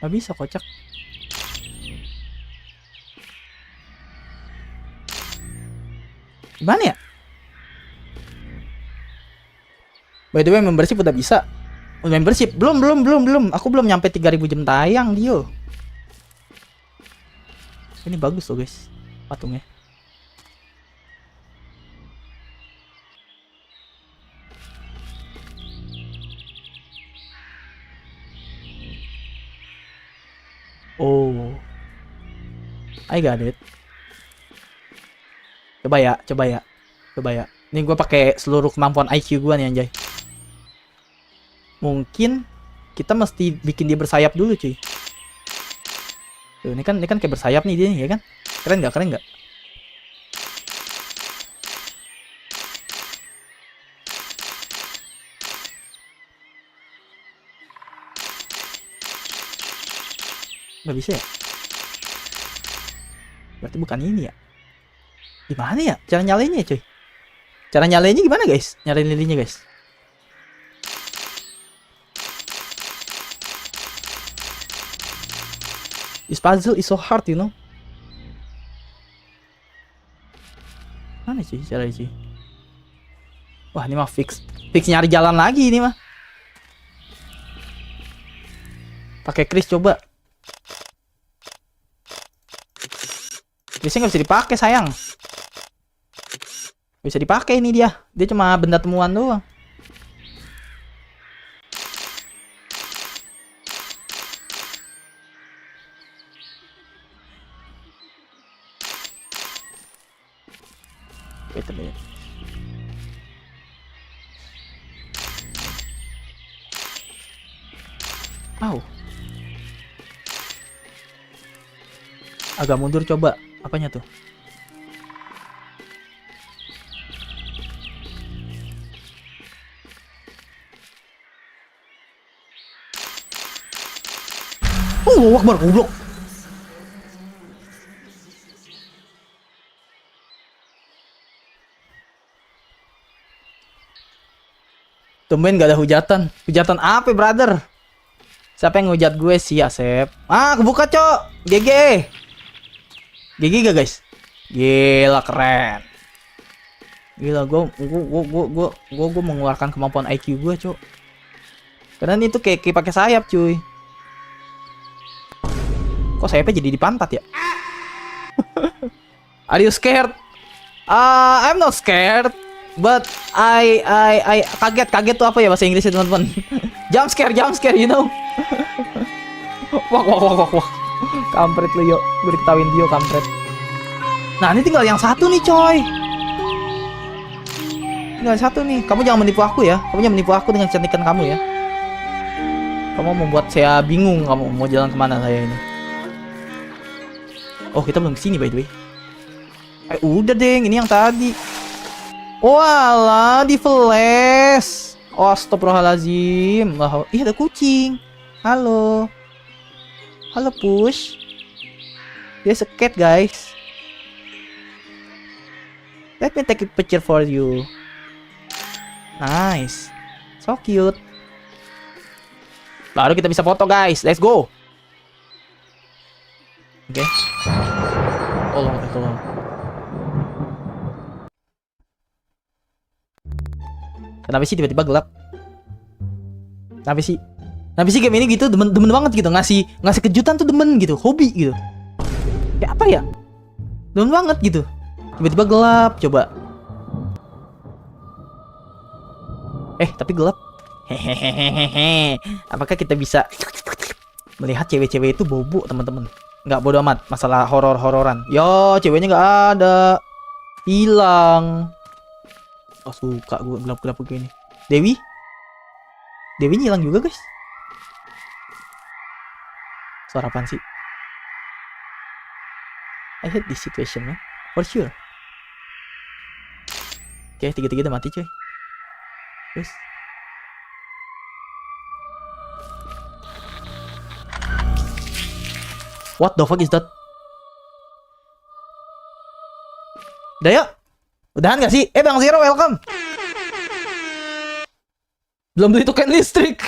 Gak bisa kocak. Gimana ya? By the way, membership udah bisa. Membership belum. Aku belum nyampe 3000 jam tayang, Dio. Ini bagus loh, guys. Patungnya. Oh, I got it. Coba ya. Ini gue pakai seluruh kemampuan IQ gue nih, anjay. Mungkin kita mesti bikin dia bersayap dulu, cuy. Tuh, ini kan kayak bersayap nih dia, ya kan? Keren nggak? Nggak bisa ya? Berarti bukan ini ya? Gimana ya? Cara nyalainnya, cuy? Cara nyalainnya gimana, guys? Nyalain lilinnya, guys. This puzzle is so hard, you know. Mana cuy caranya, cuy? Wah, ini mah fix nyari jalan lagi ini mah. Pakai Chris coba. Chrisnya nggak bisa dipakai, sayang. Bisa dipakai ini dia. Dia cuma benda temuan doang. Wait a minute. Au. Agak mundur coba. Apanya tuh? Akbar, goblok. Tumben gak ada hujatan. Hujatan apa, brother? Siapa yang ngehujat gue sih, Asep? Ah, kebuka, Cok. GG. GG gak, guys? Gila, keren. Gila, gue mengeluarkan kemampuan IQ gue, Cok. Karena itu kayak pakai sayap, cuy. Kok sayapnya jadi di pantat ya? Are you scared? I'm not scared. But I kaget tuh apa ya bahasa Inggrisnya, teman-teman? Jump scare, you know. Wah. Kampret lu, yuk. Gue diketawain Dio, kampret. Nah, ini tinggal yang satu nih, coy. Tinggal satu nih. Kamu jangan menipu aku ya. Kamu jangan menipu aku dengan kecantikan kamu ya. Kamu membuat saya bingung. Kamu mau jalan kemana saya ini? Oh, kita belum kesini, by the way. Udah, deng. Ini yang tadi. Walah, di flash. Oh, astagfirullahaladzim. Ih, ada kucing. Halo. Halo, Push. There's a cat, guys. Let me take a picture for you. Nice. So cute. Baru kita bisa foto, guys. Let's go. Oke. Tolong. Kenapa sih tiba-tiba gelap? Kenapa sih game ini gitu demen banget gitu, ngasih kejutan tuh demen gitu, hobi gitu. Kayak apa ya? Demen banget gitu. Tiba-tiba gelap, coba. Tapi gelap. Hehehehe. Apakah kita bisa melihat cewek-cewek itu bobo, teman-teman? Nggak, bodo amat masalah horor-hororan. Yo, ceweknya nggak ada. Hilang. Oh, suka gue gelap-gelap begini. Dewi hilang juga, guys. Suara apaan sih? I hate this situation, man. For sure. Oke, tiga-tiga udah mati, coy. Terus. What the fuck is that? Udah yuk. Udahan gak sih? Bang Zero, welcome. Belum tuh itu kan listrik.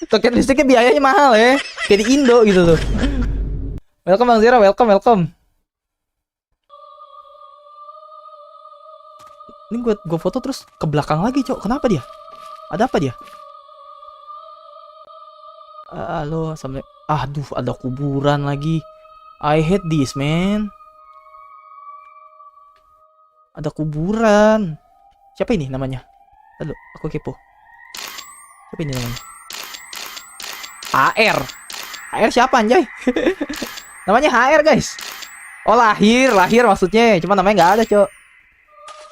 Token listriknya biayanya mahal ya. Kayak di Indo gitu loh. Welcome Bang Zira, welcome. Ini gue foto terus ke belakang lagi, Cok. Kenapa dia? Ada apa dia? Halo, assalamualaikum. Aduh, ada kuburan lagi. I hate this, man. Ada kuburan. Siapa ini namanya? Lalu, aku kepo. Siapa ini namanya? HR. HR siapa anjay? Namanya HR, guys. Oh, lahir maksudnya. Cuma namanya nggak ada, Cok.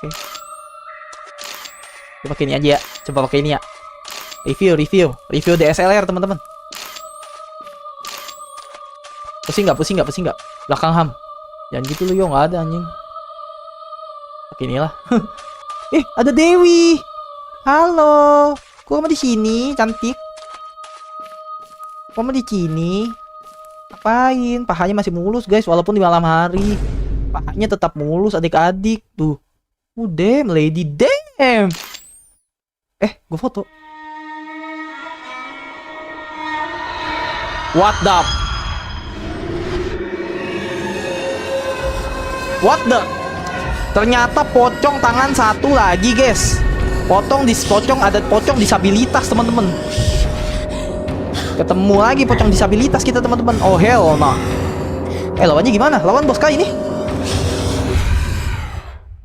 Oke. Coba pakai ini aja ya. Coba pakai ini ya. Review DSLR, teman-teman. Pusing nggak? Belakang ham. Jangan gitu lu, yo, nggak ada anjing. Pakai inilah. Ada Dewi. Halo. Kok kamu di sini, cantik? Kamu di sini? Ngapain? Pahanya masih mulus, guys, walaupun di malam hari. Pahanya tetap mulus, adik-adik tuh. Damn, lady, damn. Gue foto. What the? Ternyata pocong tangan satu lagi, guys. Ada pocong disabilitas, teman-teman. Ketemu lagi pocong disabilitas kita, teman-teman. Oh hell no. Lawannya gimana? Lawan bos kali ini?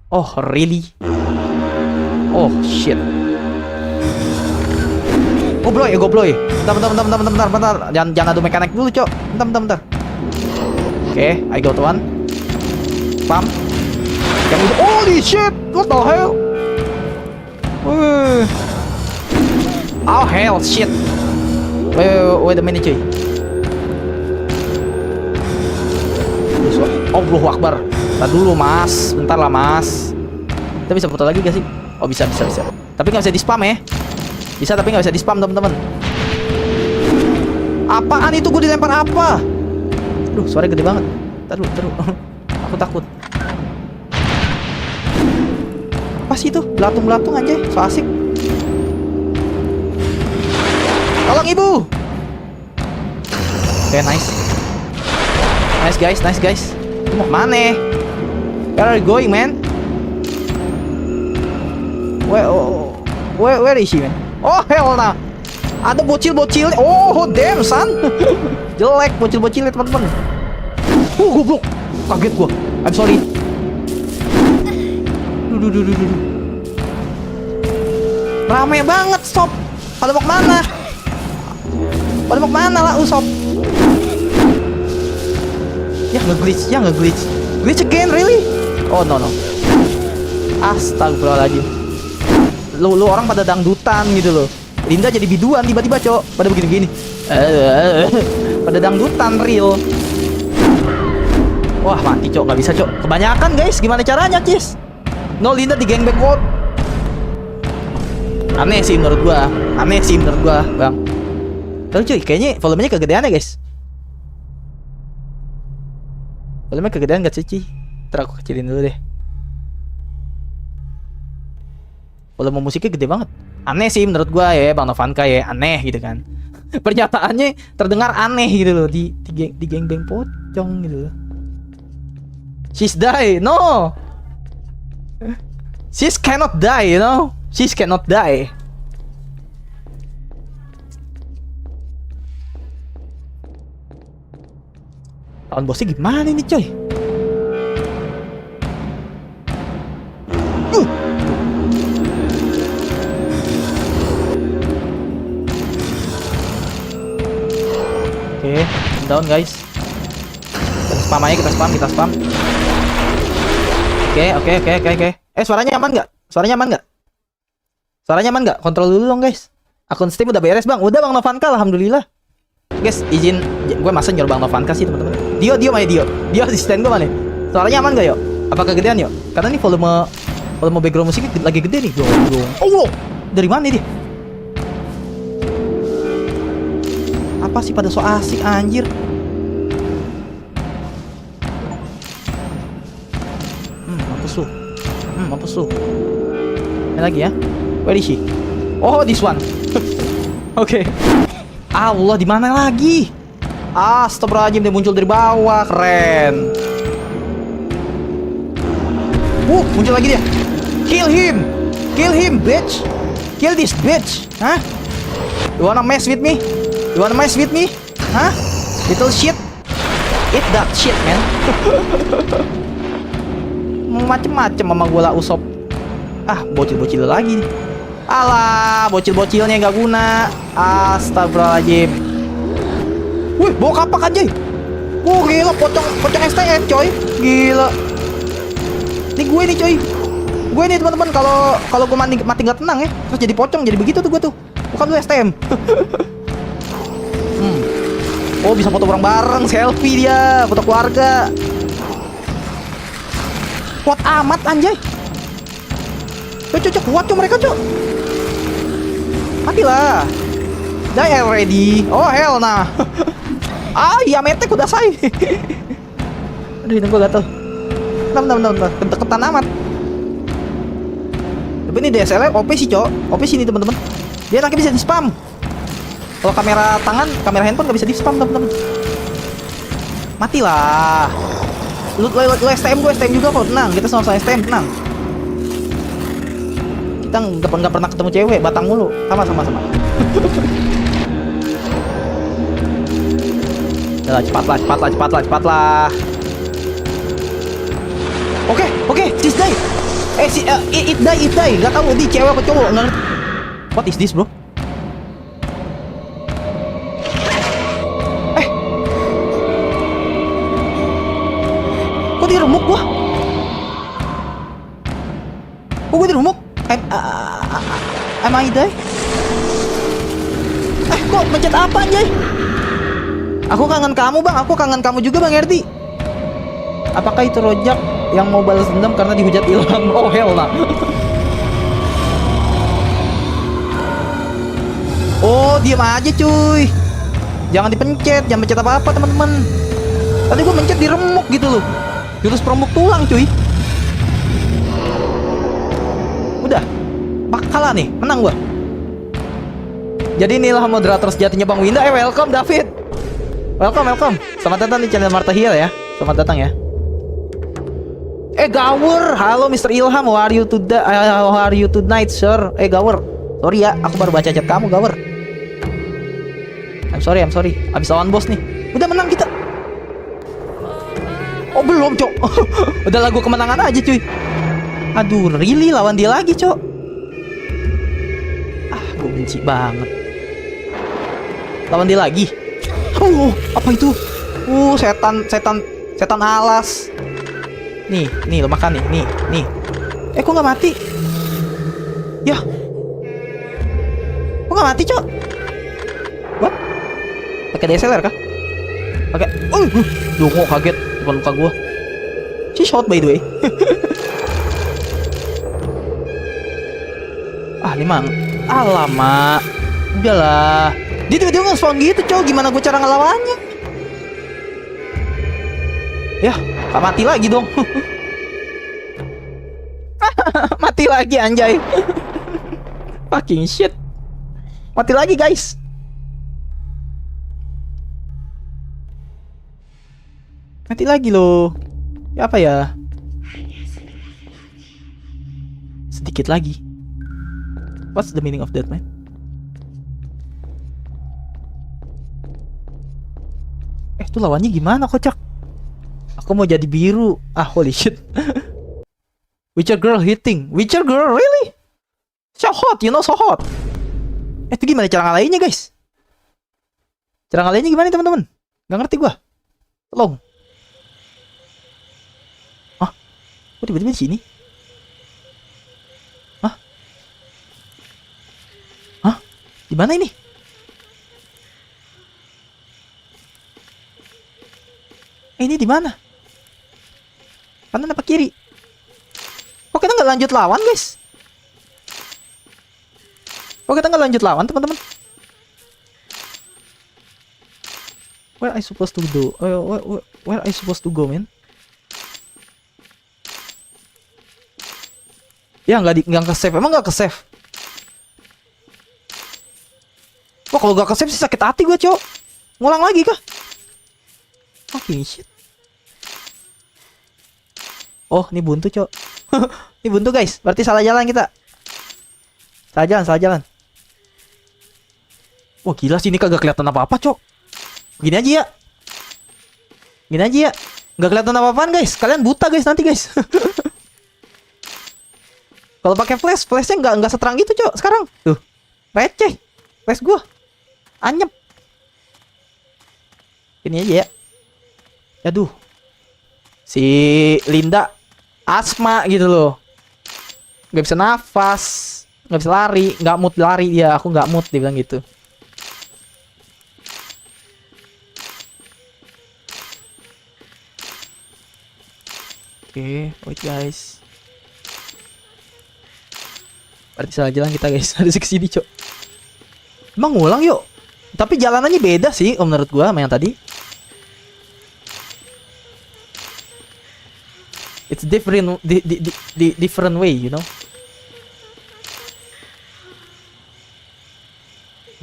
Oh really? Oh shit. Gobloy. Bentar. Jangan adu mekanik dulu, Cok. Bentar. Oke, I got one. Spam. Yang itu, holy shit, what the hell? Oh hell shit. Wait a minute, cuy. Allahu Akbar. Bentar dulu, Mas. Bentar lah, Mas. Kita bisa foto lagi gak sih? Oh, bisa. Tapi nggak bisa di spam ya. Bisa tapi nggak bisa di spam, teman-teman. Apaan itu? Gue dilempar apa? Duh, suaranya gede banget. Taruh. Aku takut. Apa sih itu? Belatung aja. So asik. Tolong, Ibu. Oke, nice. Nice guys. Lu mau kemana? Where are you going, man? Where is she, man? Oh hell nah. Ada bocil. Oh damn son. Jelek bocil-bocilnya, teman-teman. Goblok. Kaget gua. I'm sorry. Duh. Rame banget, stop. Pada mau kemana lah, stop. Ya nge-glitch. Glitch again, really? Oh no. Astagfirullahaladzim. Lu orang pada dangdutan gitu loh. Linda jadi biduan tiba-tiba, Cok. Pada begini-begini. Pada dangdutan real. Wah, mati, Cok. Nggak bisa, Cok. Kebanyakan, guys. Gimana caranya, Cis? No, Linda di gangbang code. Aneh sih menurut gua, Bang. Terus cuy, kayaknya volumenya kegedean ya, guys. Volumenya kegedean gak sih, Ci? Ntar aku kecilin dulu deh. Volume musiknya gede banget. Aneh sih menurut gua ya, Bang Novanka ya, aneh gitu kan. Pernyataannya terdengar aneh gitu loh di geng-geng pocong gitu loh. She's die, no. She's cannot die, you know. She's cannot die. Lawan bosnya gimana ini, coy? Oke, down guys. Kita spam. Oke. Suaranya aman nggak? Kontrol dulu dong, guys. Akun Steam udah beres, Bang. Udah, Bang Novanka, alhamdulillah. Guys, izin gue masa nyuruh Bang Novanka sih, teman-teman. Dio mana Dio? Dio asisten gue mana? Suaranya aman nggak, yo? Apa kegedean, yo? Karena ini volume background musiknya lagi gede nih. Oh, dari mana dia? Apa sih pada so asik anjir? Mampus lu. Ini lagi ya. Where is she? Oh, this one. Oke. Allah, di mana lagi? Astagfirullahaladzim, dia muncul dari bawah. Keren. Muncul lagi dia. Kill him. Kill him, bitch. Kill this bitch. Hah? You wanna mess with me? You wanna mess with me? Hah? Little shit. Eat that shit, man. Macem-macem sama gua lah usop. Bocil-bocil lagi nih. Alah, bocil-bocilnya gak guna. Astagfirullahaladzim. Wih, bawa kapak aja. Gila, pocong STM, coy. Gila. Ini gue nih, coy. Gue nih, teman-teman, kalau gue mati gak tenang ya, terus jadi pocong, jadi begitu tuh gue tuh. Bukan lu STM. Oh, bisa foto bareng-bareng, selfie dia, foto keluarga. Kuat amat, anjay. Cok, kuat, cok, mereka, cok. Matilah. Die already. Oh, hell nah. Iya, metek udah say. Aduh, hidung gue gatel. Bentar. Ketekan amat. Tapi ini DSLR OP sih, cok. OP sini, teman-teman. Dia nanti bisa di-spam. Kalau kamera tangan, kamera handphone gak bisa di-spam, teman-teman. Matilah. Lu STM, gue STM juga kok. Tenang, kita sama-sama STM, tenang. Kita nggak pernah ketemu cewek, batang mulu. Sama. Yalah, cepatlah. Oke, sis die. It die. Gak tahu di cewek apa cowok, nggak ngerti. What is this, bro? Kok diremuk gua? Kok gua diremuk? Am I die? Kok mencet apa, anjay? Aku kangen kamu, Bang. Aku kangen kamu juga, Bang Erdi. Apakah itu rojak yang mau balas dendam karena dihujat Ilham? Oh, hell nah. Oh, diam aja, cuy. Jangan dipencet, jangan pencet apa-apa, teman-teman. Tadi gua mencet diremuk gitu loh. Jurus peremuk tulang, cuy. Udah. Kalah nih, menang gua. Jadi inilah moderator sejatinya Bang Winda. Welcome David. Welcome. Selamat datang di channel Martha Hill ya. Selamat datang ya. Gawur. Halo Mr. Ilham, how are you today? How are you tonight, sir? Gawur. Sorry ya, aku baru baca chat kamu, Gawur. I'm sorry. Abis lawan bos nih. Udah menang kita. Oh, belum, Cok. Udah lagu kemenangan aja, cuy. Aduh, really lawan dia lagi, Cok. Gue benci banget. Lawan dia lagi. Apa itu? Setan alas. Nih lo makan nih. Kok nggak mati? Ya. Kok nggak mati, Cok? What? Pakai DSLR kah? Pakai. Dungo kaget depan muka gua. Si shot by the way. Limang. Alamak. Udahlah. Dia tiba-tiba nge-spawn gitu, Cok. Gimana gue cara ngelawannya? Ya, gak mati lagi dong. Mati lagi, anjay. Fucking shit. Mati lagi, guys. Mati lagi loh. Ya apa ya? Sedikit lagi. What's the meaning of that, man? Itu lawannya gimana, kocak? Aku mau jadi biru. Holy shit. Witcher girl hitting. Witcher girl, really? So hot, you know, so hot. Itu gimana cara ngalahinnya, guys? Cara ngalahinnya gimana, teman-teman? Gak ngerti gua. Tolong. Kok tiba-tiba di sini? Di mana ini? Ini di mana? Kanan apa kiri? Kok kita nggak lanjut lawan, guys? Kok kita nggak lanjut lawan, teman-teman? Where I supposed to do? Where I supposed to go, man? Ya nggak ke save. Emang nggak ke save? Wah kalau gak ke-save sih sakit hati gue cok. Ngulang lagi kah? Fucking shit. Oh ini buntu cok. Ini buntu guys. Berarti salah jalan kita. Salah jalan. Wah gila sih ini kagak kelihatan apa-apa cok. Gini aja ya. Nggak kelihatan apa-apaan guys. Kalian buta guys nanti guys. Kalau pakai flashnya nggak seterang gitu cok. Sekarang tuh receh. Flash gua anyep. Ini aja ya. Aduh. Si Linda asma gitu loh. Nggak bisa nafas, nggak bisa lari, nggak mood lari dia. Aku nggak mood dia bilang gitu. Oke, wait guys. Berarti salah jalan kita guys. Harus ke sini, cok. Emang ngulang yuk. Tapi jalanannya beda sih menurut gua sama yang tadi. It's different different way, you know.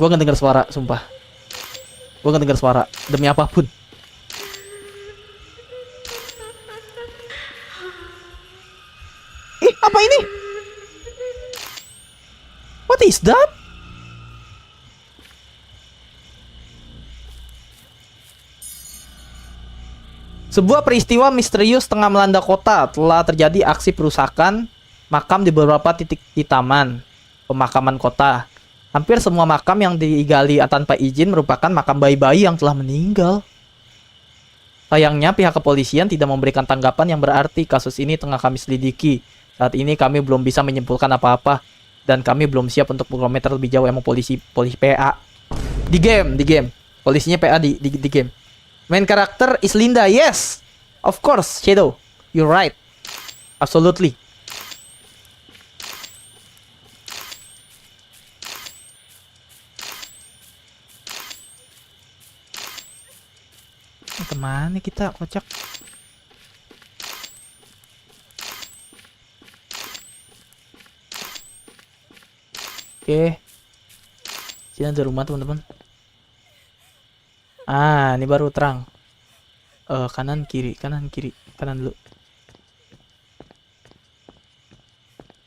Gua nggak dengar suara, sumpah. Gua nggak dengar suara demi apapun. Ih, apa ini? What is that? Sebuah peristiwa misterius tengah melanda kota. Telah terjadi aksi perusakan makam di beberapa titik di taman pemakaman kota. Hampir semua makam yang digali tanpa izin merupakan makam bayi-bayi yang telah meninggal. Sayangnya pihak kepolisian tidak memberikan tanggapan yang berarti. Kasus ini tengah kami selidiki. Saat ini kami belum bisa menyimpulkan apa-apa dan kami belum siap untuk berkomentar lebih jauh. Emang polisi PA di game. Polisinya PA di game. Main karakter is Linda. Yes, of course, Shadow. You're right. Absolutely. Kemana kita, kocak? Oke. Sini ada rumah, teman-teman. Ah, ini baru terang. Kanan kiri. Kanan dulu.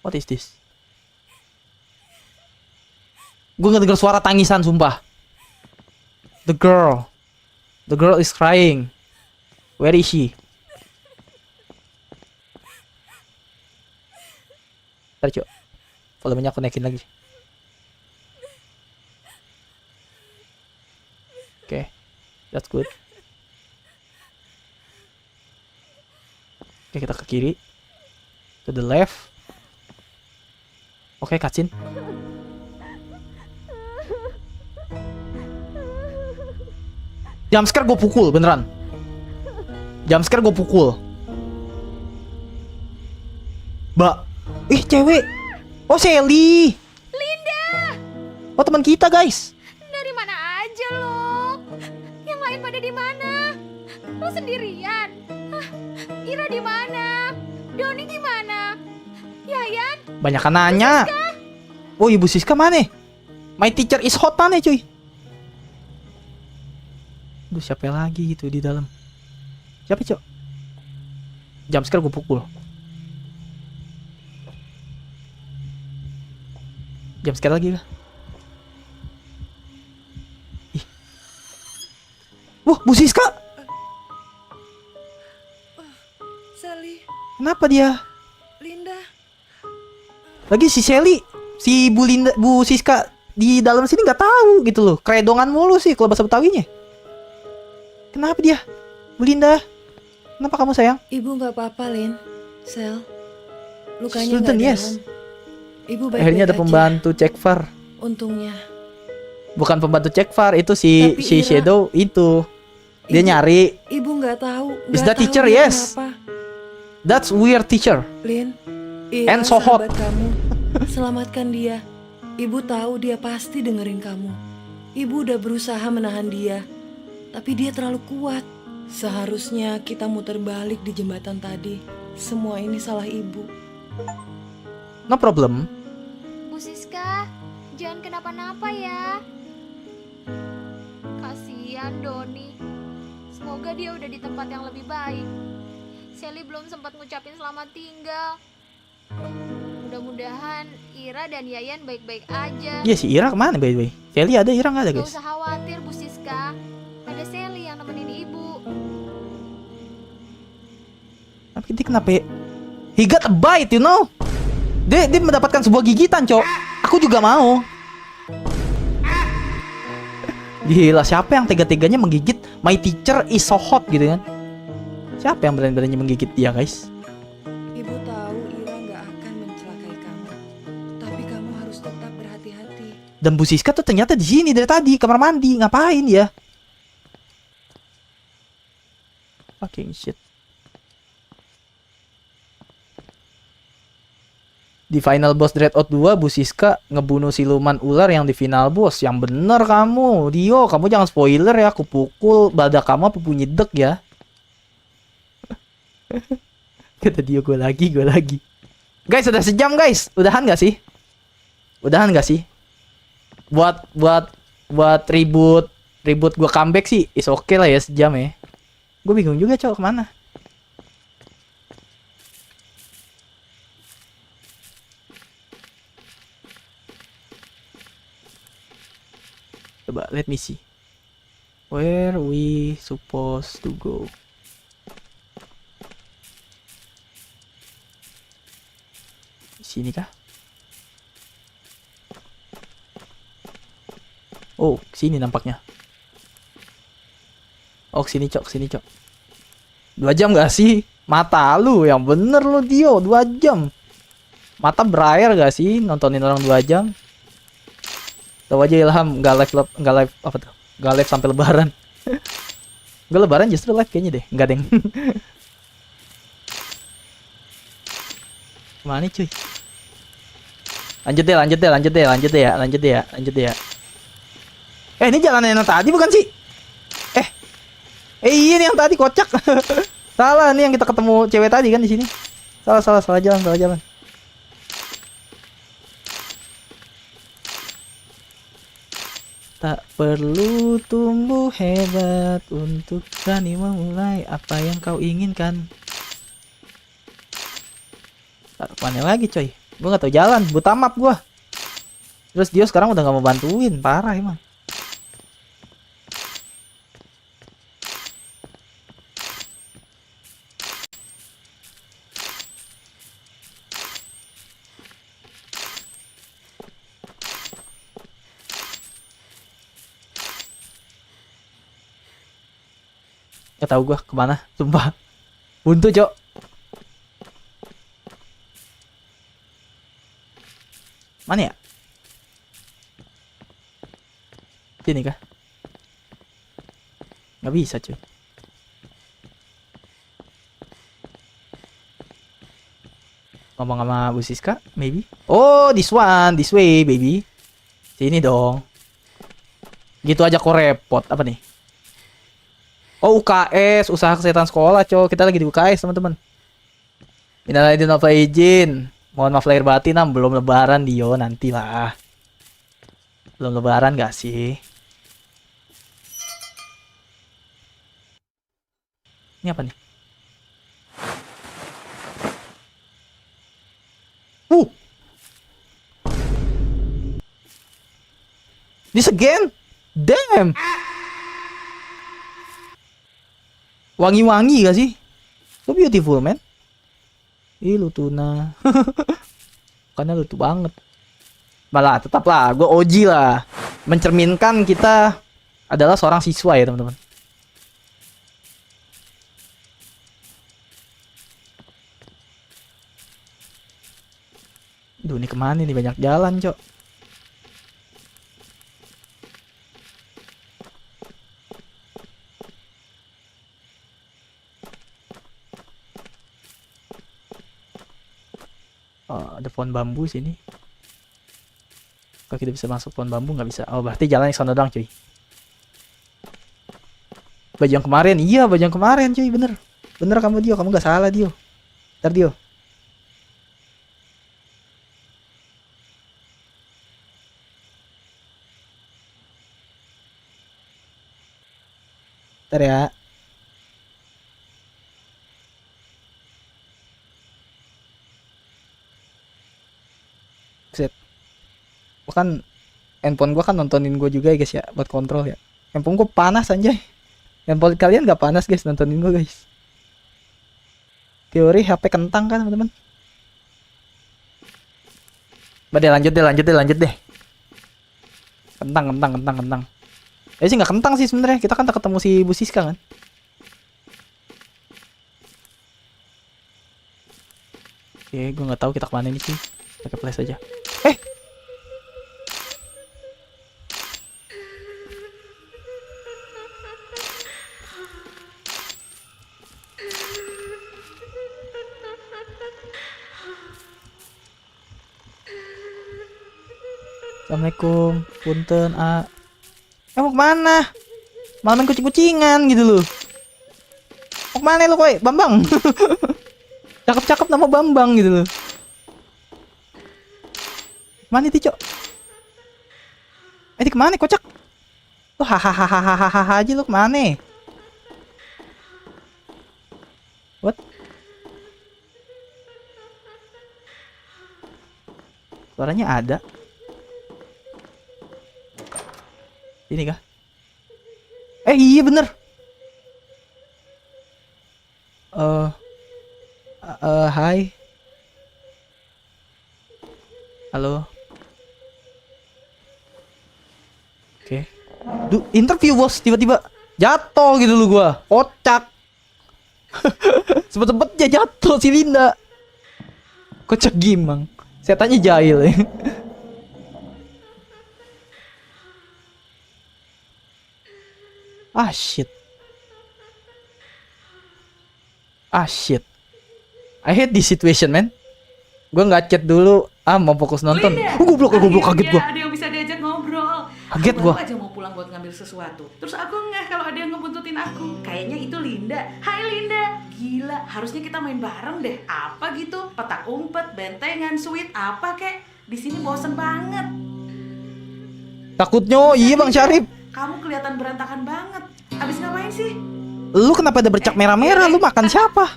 What is this? Gue nggak dengar suara tangisan, sumpah. The girl is crying. Where is she? Ntar, cok. Volumenya aku naikin lagi. Oke. That's good. Oke, kita ke kiri. To the left. Oke, cutscene. Jumpscare gue pukul, beneran. Jumpscare gue pukul. Mbak. Ih, cewek. Oh, Sally. Linda. Oh, teman kita, guys. Dari mana aja lo? Yang lain pada di mana? Lo sendirian? Hah, Ira di mana? Doni di mana? Yayan? Banyak nanya. Oh, Ibu Siska mana? My teacher is hot mana, cuy? Duh, siapa lagi gitu di dalam? Siapa, cok? Jumpscare gue pukul. Jumpscare lagi lah. Ih. Wah, Bu Siska. Sally, Kenapa dia? Linda, Lagi si Sally, si Bu Linda, Bu Siska di dalam sini nggak tahu gitu loh. Keredongan mulu sih kalau bahasa Betawinya. Kenapa dia? Bu Linda, kenapa kamu sayang? ibu nggak apa-apa, Lin. Sel, lukanya Student, nggak yes. dalam. Ibu baik-baik Akhirnya ada aja. pembantu cek VAR. Untungnya. Bukan pembantu cek VAR, itu si Tapi si Ira- Shadow itu. Dia Ibu- nyari. Ibu nggak tahu. Is nggak that tahu teacher? dia Yes. kenapa. That's weird teacher. Lin, Ira And so hot. sahabat kamu. Selamatkan dia. Ibu tahu dia pasti dengerin kamu. Ibu udah berusaha menahan dia, tapi dia terlalu kuat. Seharusnya kita muter balik di jembatan tadi. Semua ini salah ibu. No problem. Bu Siska, jangan kenapa-napa ya. Kasihan Doni. Semoga dia udah di tempat yang lebih baik. Sally belum sempat ngucapin selamat tinggal. Mudah-mudahan Ira dan Yayan baik-baik aja. Iya si Ira kemana by the way? Sally ada, Ira nggak ada Gak guys. usah khawatir Bu Siska. Ada Sally yang nemenin ibu. Tapi dia kenapa ya? He got a bite, you know? Dia mendapatkan sebuah gigitan, Cok. Aku juga mau. Gila, siapa yang tega-teganya menggigit my teacher is so hot gitu kan? Siapa yang berani-beraninya menggigit dia, guys? Ibu tahu Ira nggak akan mencelakai kamu. Tapi kamu harus tetap berhati-hati. Dan Bu Siska tuh ternyata di sini dari tadi, kamar mandi. Ngapain ya? Fucking shit. Di final boss Dreadout 2, Bu Siska ngebunuh siluman ular yang di final boss. Yang bener kamu, Dio, kamu jangan spoiler ya. Aku pukul badak kamu apa bunyi dek ya. Kata Dio, gue lagi. Guys, udah sejam guys. Udahan gak sih? Buat ribut gue comeback sih, is okay lah ya sejam ya. Gue bingung juga cowok kemana. Coba, let me see. Where we supposed to go? Sini kah? Oh, sini nampaknya. Oh, sini cok. 2 jam gak sih? Mata lu yang bener lu Dio, 2 jam. Mata berair gak sih nontonin orang 2 jam? Tahu aja Ilham nggak live apa tuh? Nggak live sampai lebaran. Nggak lebaran justru live kayaknya deh. Nggak deng. Kemana cuy? Lanjut deh ya. Ini jalan yang tadi bukan sih? Iya nih yang tadi kocak. Salah nih yang kita ketemu cewek tadi kan di sini. Salah jalan. Tak perlu tumbuh hebat untuk berani memulai apa yang kau inginkan. Mana lagi coy? Gue gak tau jalan, buta map gue. Terus dia sekarang udah gak mau bantuin, parah emang. Gak tau gue kemana, sumpah. Buntu cok. Mana ya? Sini kah? Gak bisa cuy. Ngomong sama Bu Siska, maybe. Oh, this way baby. Sini dong. Gitu aja kok repot. Apa nih? Oh, UKS, usaha kesehatan sekolah, cowok. Kita lagi di UKS, teman-teman. Minal aidin wal faizin. Mohon maaf lahir batin, belum lebaran Dio, nantilah. Belum lebaran gak sih? Ini apa nih? This again? Damn. Wangi-wangi gak sih? So beautiful, man. Ih, lu tuna. Karena lucu banget. Malah tetaplah, gue OG lah. Mencerminkan kita adalah seorang siswa ya, teman-teman. Duh, ini kemana nih? Banyak jalan, cok. Oh, ada pohon bambu sini. Kalau kita bisa masuk pohon bambu nggak bisa. Oh, berarti jalan yang sana doang, cuy. Baju yang kemarin, iya baju yang kemarin, cuy. Bener kamu Dio, kamu nggak salah Dio. Ntar Dio. Ntar ya. Set. Bukan handphone gua kan nontonin gua juga ya guys ya, buat kontrol ya. Handphone gua panas anjay. Handphone kalian gak panas guys nontonin gua guys. Teori HP kentang kan teman-teman. Lanjut deh. Kentang. Sih nggak kentang sih sebenarnya. Kita kan tak ketemu si Bu Siska kan. Oke, gue nggak tahu kita kemana ini sih. Pakai flash aja. Assalamualaikum, punten mau kemana? Malah main kucing-kucingan gitu loh. Mau kemana lu koi? Bambang. Cakep-cakep nama Bambang gitu loh. Mana itu cok? Ini kemana kocak? Lu hahaha aja lu kemana? What? Suaranya ada. Ini kah? Iya bener. Hai. Halo. Oke. Interview bos, tiba-tiba jatuh gitu lu gua. Kocak. Sempet-sempetnya jatuh si Linda. Kocak gimang. Setannya jahil ya. Shit. I hate this situation, man. Gue nggak chat dulu. Mau fokus nonton. Goblok kaget gue. Ada yang bisa diajak ngobrol. Kaget Aku gua. baru aja mau pulang buat ngambil sesuatu. Terus aku ngeh kalau ada yang ngebuntutin aku. Kayaknya itu Linda. Hai Linda. Gila, harusnya kita main bareng deh. Apa gitu? Petak umpet, bentengan, sweet, apa kek? Di sini bosen banget. Takutnya iya Bang Syarif. Kamu kelihatan berantakan banget. Abis ngapain sih? Lu kenapa ada bercak merah-merah? Lu makan siapa?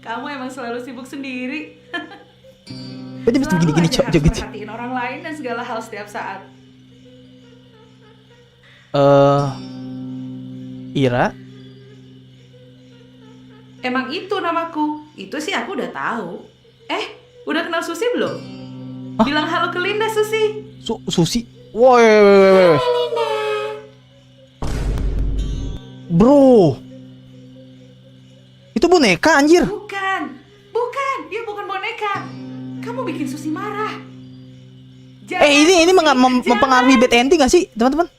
Kamu emang selalu sibuk sendiri. Jadi mesti Selalu gini-gini aja cok harus joget. perhatiin orang lain dan segala hal setiap saat. Ira. Emang itu namaku. Itu sih aku udah tahu. Udah kenal Susi belum? Bilang halo ke Linda, Susi. Susi. Woi. Bro. Itu boneka anjir. Bukan, dia bukan boneka. Kamu bikin Susi marah. Ini mempengaruhi bad ending gak sih, teman-teman?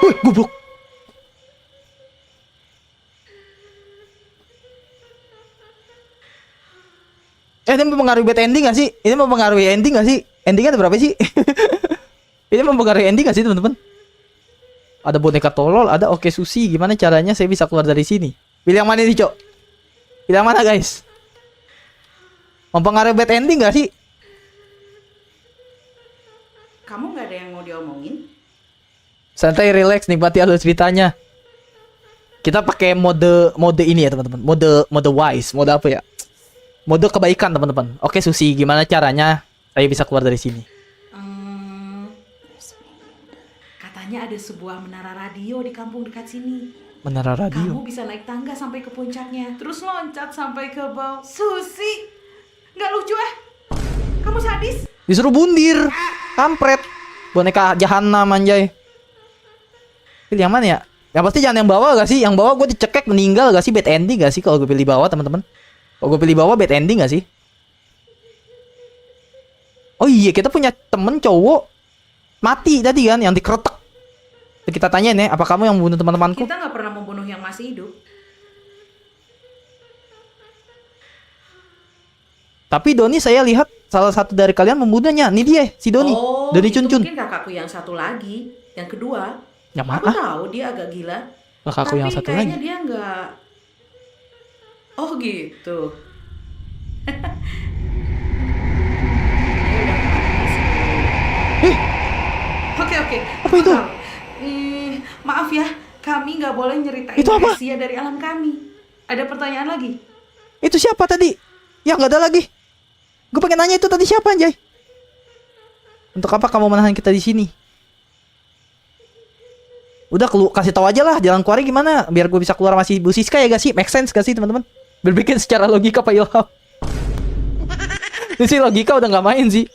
Wih, goblok. Ini mempengaruhi bad ending gak sih? Ini mempengaruhi ending gak sih? Endingnya ada berapa sih? Ini mempengaruhi ending gak sih, teman-teman? Ada boneka tolol, ada oke Susi. Gimana caranya saya bisa keluar dari sini? Pilih yang mana nih, Cok? Pilih yang mana, guys? Mempengaruhi bad ending gak sih? Kamu nggak ada yang mau diomongin? Santai, relax, nikmati alur ceritanya. Kita pakai mode ini ya, teman-teman. Mode wise, mode apa ya? Mode kebaikan, teman-teman. Oke, Susi, gimana caranya saya bisa keluar dari sini? Katanya ada sebuah menara radio di kampung dekat sini. Menara radio. Kamu bisa naik tangga sampai ke puncaknya, terus loncat sampai ke bawah. Susi, nggak lucu Kamu sadis. Disuruh bundir. Kampret. Boneka jahanam anjay. Pilih yang mana ya? Yang pasti jangan yang bawah gak sih? Yang bawah gue dicekek meninggal gak sih? Bad ending gak sih kalau gue pilih bawah, teman-teman? Kalau gue pilih bawah bad ending gak sih? Oh iya, kita punya temen cowok mati tadi kan, yang dikeretek. Kita tanyain ya, apa kamu yang membunuh teman-temanku? Kita nggak pernah membunuh yang masih hidup. Tapi Doni saya lihat salah satu dari kalian membunuhnya. Nih dia, si Doni. Doni itu Cuncun. mungkin kakakku yang satu lagi, yang kedua. Yang Aku mana? tahu dia agak gila. Kakakku yang satu Tapi kayaknya lagi. dia nggak. Oh gitu. Oke. Apa itu? Maaf ya, kami nggak boleh nyeritain Itu apa? rahasia dari alam kami. Ada pertanyaan lagi? Itu siapa tadi? Ya nggak ada lagi. Gue pengen nanya itu tadi siapa anjay? Untuk apa kamu menahan kita di sini? Udah kasih tahu aja lah jalan keluarnya gimana biar gue bisa keluar masih Bu Siska ya gak sih? Make sense gak sih teman-teman? Berpikir secara logika Pak Ilham. Ini sih logika udah nggak main sih.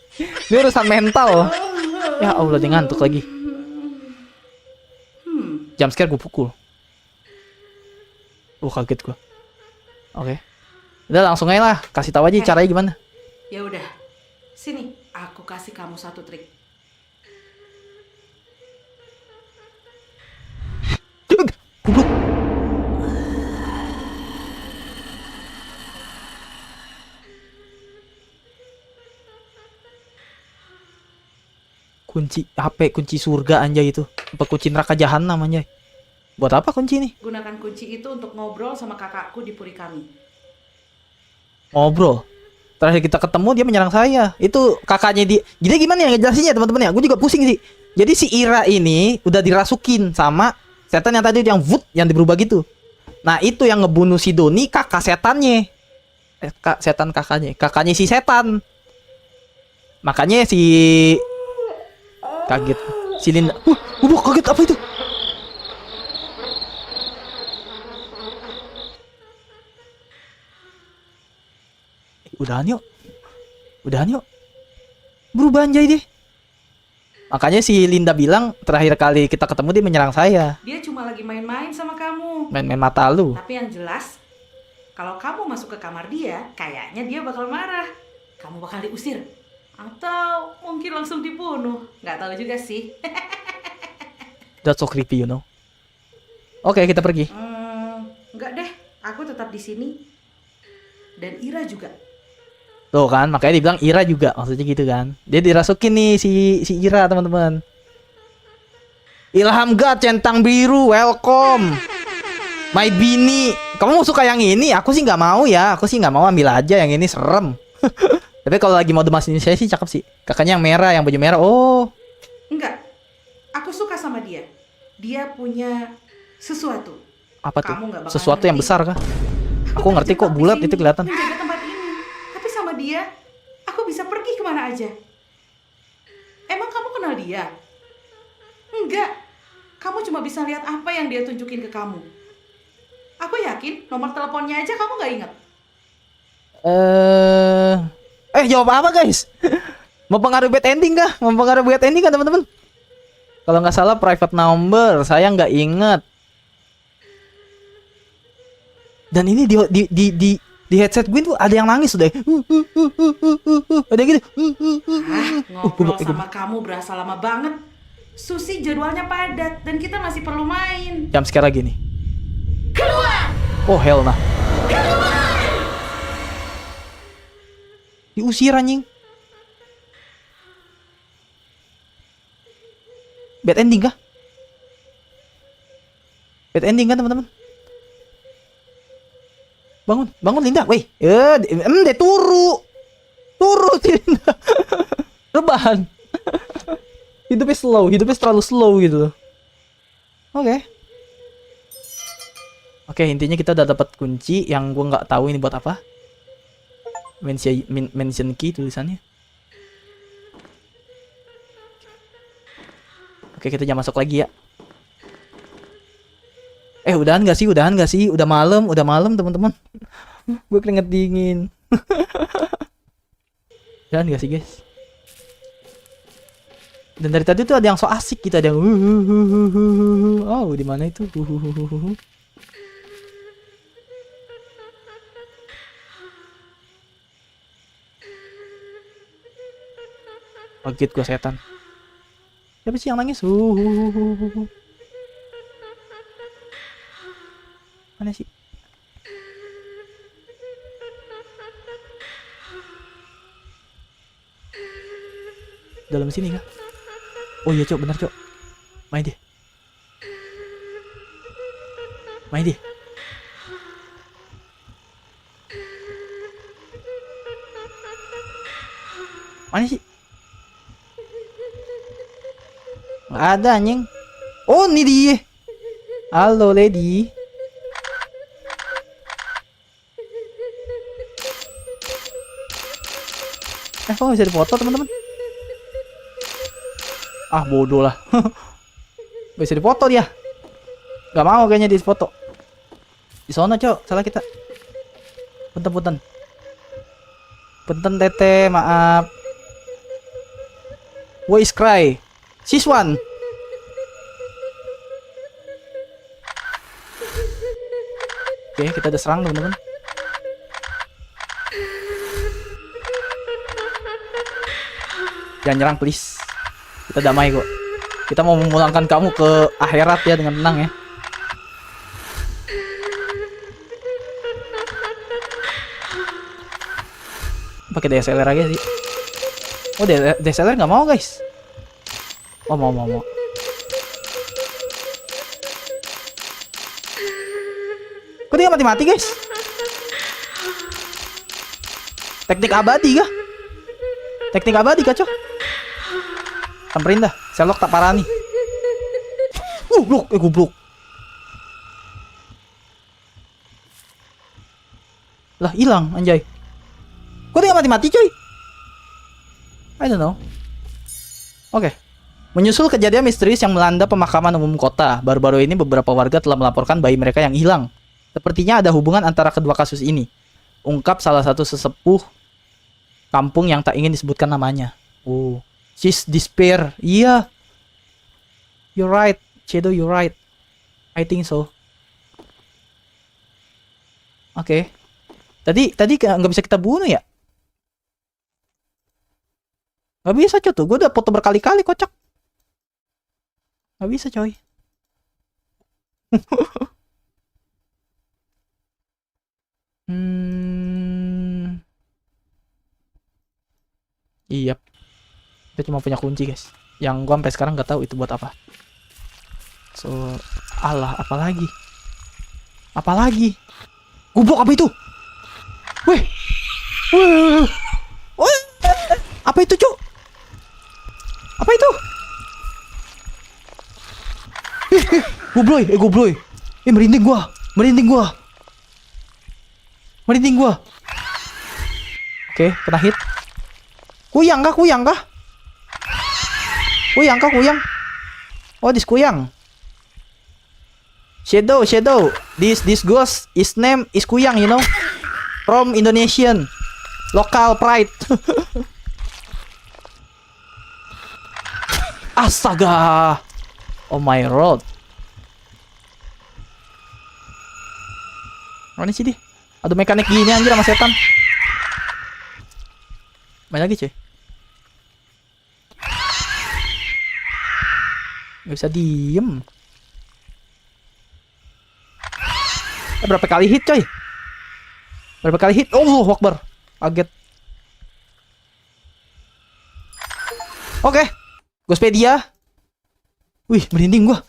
Ini urusan mental. Ya Allah dia ngantuk lagi. Jam scare gue pukul. Kaget gue. Oke. Udah langsung aja lah, kasih tahu aja caranya gimana. Ya udah, sini aku kasih kamu satu trik. Goblok. Kunci HP, kunci surga anjay itu. Apa kunci neraka jahanam anjay. Buat apa kunci ini? Gunakan kunci itu untuk ngobrol sama kakakku di puri kami. Ngobrol. Terakhir kita ketemu dia menyerang saya. Itu kakaknya dia. Jadi gimana ya ngejelasinnya teman-teman ya? Gue juga pusing sih. Jadi si Ira ini udah dirasukin sama setan yang tadi yang Wood yang berubah gitu. Nah itu yang ngebunuh si Doni kakak setannya. Setan kakaknya. Kakaknya si setan. Makanya si kaget. Si Linda. Kaget apa itu? Udahan yuk. Berubah anjay deh. Makanya si Linda bilang terakhir kali kita ketemu dia menyerang saya. Dia cuma lagi main-main sama kamu. Main-main mata lu. Tapi yang jelas, kalau kamu masuk ke kamar dia, kayaknya dia bakal marah. Kamu bakal diusir. Atau mungkin langsung dibunuh. Nggak tahu juga sih. That's so creepy, you know. Oke, kita pergi. Enggak deh, aku tetap di sini. Dan Ira juga. Tuh kan, makanya dibilang Ira juga, maksudnya gitu kan. Dia dirasukin nih si Ira, teman-teman. Ilham God, centang biru, welcome. My Bini, kamu suka yang ini? Aku sih nggak mau ya, ambil aja yang ini serem. Tapi kalau lagi mode mas ini saya sih cakep sih. Kakaknya yang merah, yang baju merah. Oh, Enggak, aku suka sama dia. Dia punya sesuatu. apa tuh? Kamu nggak bakal Sesuatu yang ngerti. besar kah? Aku ngerti kok, terjebak di bulat sini, itu kelihatan. menjaga tempat ini. Tapi sama dia, aku bisa pergi kemana aja. Emang kamu kenal dia? Enggak. Kamu cuma bisa lihat apa yang dia tunjukin ke kamu. Aku yakin nomor teleponnya aja kamu nggak ingat. Jawab apa guys? Mempengaruhi bad ending kah? Mempengaruhi bad ending kan teman-teman? Kalau nggak salah private number, saya nggak inget. Dan ini di headset gue tuh ada yang nangis udah. Ada yang gitu. Ngobrol sama kamu berasa lama banget. Susi jadwalnya padat dan kita masih perlu main. Jam sekarang lagi nih. Keluar. Oh hell nah. Diusir anjing. Bad ending kah? Bad ending kan teman-teman? Bangun Linda, weh. Dia turu si Linda. Rebahan. Hidupnya terlalu slow gitu. Oke, intinya kita udah dapat kunci yang gua nggak tahu ini buat apa. Mention key tulisannya. Oke, kita jangan masuk lagi ya. Udahan gak sih? Udah malam teman-teman. Gue keringet dingin. Udahan gak sih guys? Dan dari tadi tuh ada yang so asik gitu, ada yang oh di mana itu? Kaget gue setan. Siapa sih yang nangis? Mana sih? Dalam sini kah? Oh iya Cok, benar Cok. Main deh. Mana sih? Nggak ada anjing. Oh, ini dia. Halo, lady. Kok nggak bisa dipoto, teman-teman? Ah, bodoh lah. Nggak bisa dipoto dia. Gak mau kayaknya dipoto. Di sana, Cok. Salah kita. Punten. Punten, Tete. Maaf. Voice cry. Siswan. Oke, kita udah serang, teman-teman. Jangan nyerang, please. Kita damai kok. Kita mau memulangkan kamu ke akhirat ya dengan tenang ya. Pakai DSLR aja sih. Oh, DSLR nggak mau, guys. Oh, mau. Kok dia mati-mati, guys? Teknik abadi kah? Teknik abadi kah, Cok? Samperin dah, Sherlock tak parah nih. Goblok. Lah, hilang anjay. Kok dia mati-mati, cuy? I don't know. Oke. Menyusul kejadian misterius yang melanda pemakaman umum kota, baru-baru ini beberapa warga telah melaporkan bayi mereka yang hilang. Sepertinya ada hubungan antara kedua kasus ini. Ungkap salah satu sesepuh kampung yang tak ingin disebutkan namanya. Oh, she's despair. Iya. You're right, Shadow, you're right. I think so. Oke. Tadi nggak bisa kita bunuh ya? Nggak bisa, coy. Tuh, gue udah foto berkali-kali, kocak. Nggak bisa, coy. Iya. Kita cuma punya kunci, guys. Yang gua sampai sekarang nggak tahu itu buat apa. So, alah, apalagi? Goblok, apa itu? Weh. Apa itu, Cuk? Apa itu? Gobloy. Merinding gua. Oke, kena hit. Kuyang kah? Oh, this kuyang. Shadow. This ghost, his name is Kuyang, you know. From Indonesian. Local pride. Astaga. Oh my god. Mana sih dia? Ada mekanik gini anjir sama setan. Main lagi, cuy. Gak bisa diem. Berapa kali hit, coy? Oh, Akbar. Kaget. Oke. Gospedia. Wih, merinding gua.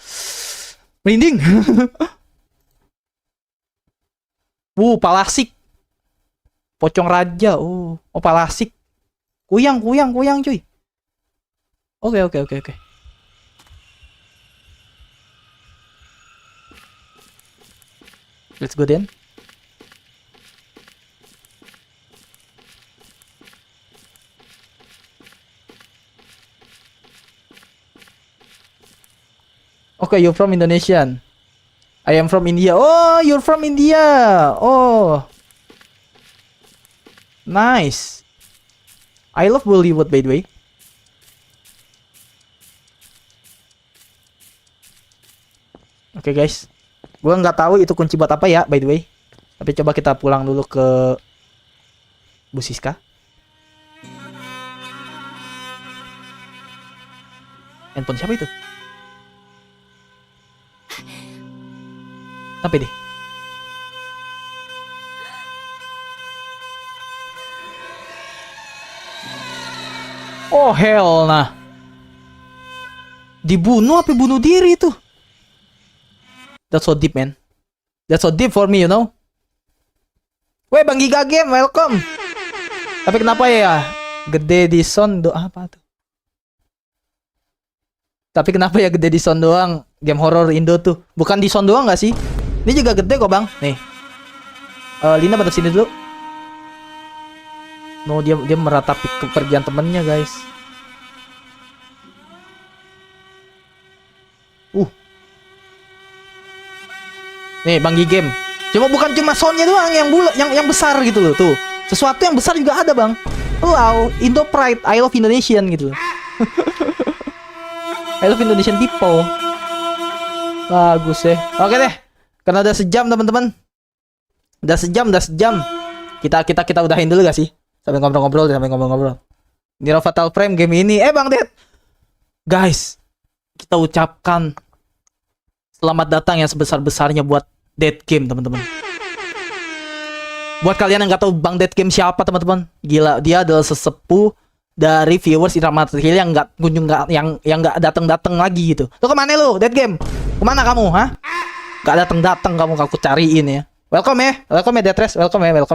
Palasik. Pocong raja. Oh, palasik. Kuyang, cuy. Oke. Let's go then. Okay, you're from Indonesian. I am from India. Oh, you're from India. Oh, nice. I love Bollywood, by the way. Oke, guys. Gua nggak tahu itu kunci buat apa ya, by the way. Tapi coba kita pulang dulu ke Bu Siska. Handphone siapa itu? Sampai deh. Oh hell nah. Dibunuh apa bunuh diri itu? That's so deep, man. That's so deep for me, you know. Weh, Bang Giga Game, welcome. Tapi kenapa ya? Gede di sound doang apa tuh? Tapi kenapa ya gede di sound doang? game horror Indo tuh. Bukan di sound doang gak sih? Ini juga gede kok bang. Nih. Lina bantu sini dulu. No, dia meratapi kepergian temennya guys. Nih Bang Gigem. Bukan cuma soundnya doang yang bulat, yang besar gitu loh tuh. Sesuatu yang besar juga ada bang. Wow, Indo Pride, I love Indonesian gitu loh. I love Indonesian people. Bagus ya. Oke deh. Karena udah sejam teman-teman. Udah sejam. Kita udahin dulu gak sih? Sampai ngobrol-ngobrol. Niro Fatal Frame game ini. Bang Ded. Guys, kita ucapkan selamat datang yang sebesar-besarnya buat Dead Game teman-teman. Buat kalian yang nggak tahu Bang Dead Game siapa teman-teman, gila, dia adalah sesepuh dari viewers Irama Material yang nggak kunjung yang nggak datang lagi gitu. Lo kemana lo Dead Game? Kemana kamu? Hah? Nggak datang kamu, aku cariin ya. Welcome ya Death welcome ya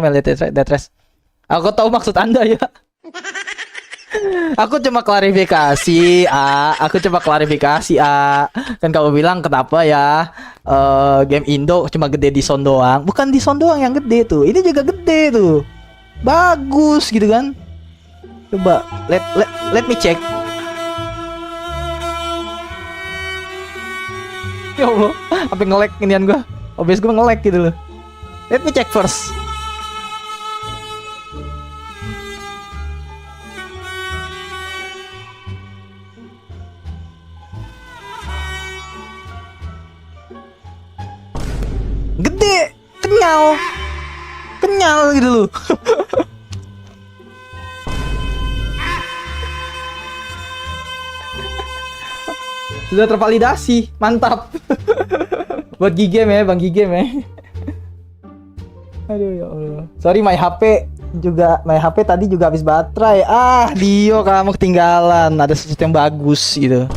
Death Race. Aku tahu maksud anda ya. Aku cuma klarifikasi, Kan kamu bilang kenapa ya game Indo cuma gede di sound doang. Bukan di sound doang yang gede tuh. Ini juga gede tuh. Bagus gitu kan. Coba let me check. Ya Allah, sampai nge-lag inian gua. OBS gua nge-lag gitu loh. Let me check first. Gede, kenyal gitu loh. Sudah tervalidasi, mantap. Buat Gigem ya, Bang Gigem ya. Aduh ya Allah. Sorry my HP tadi juga habis baterai. Dio kamu ketinggalan. Ada sesuatu yang bagus gitu.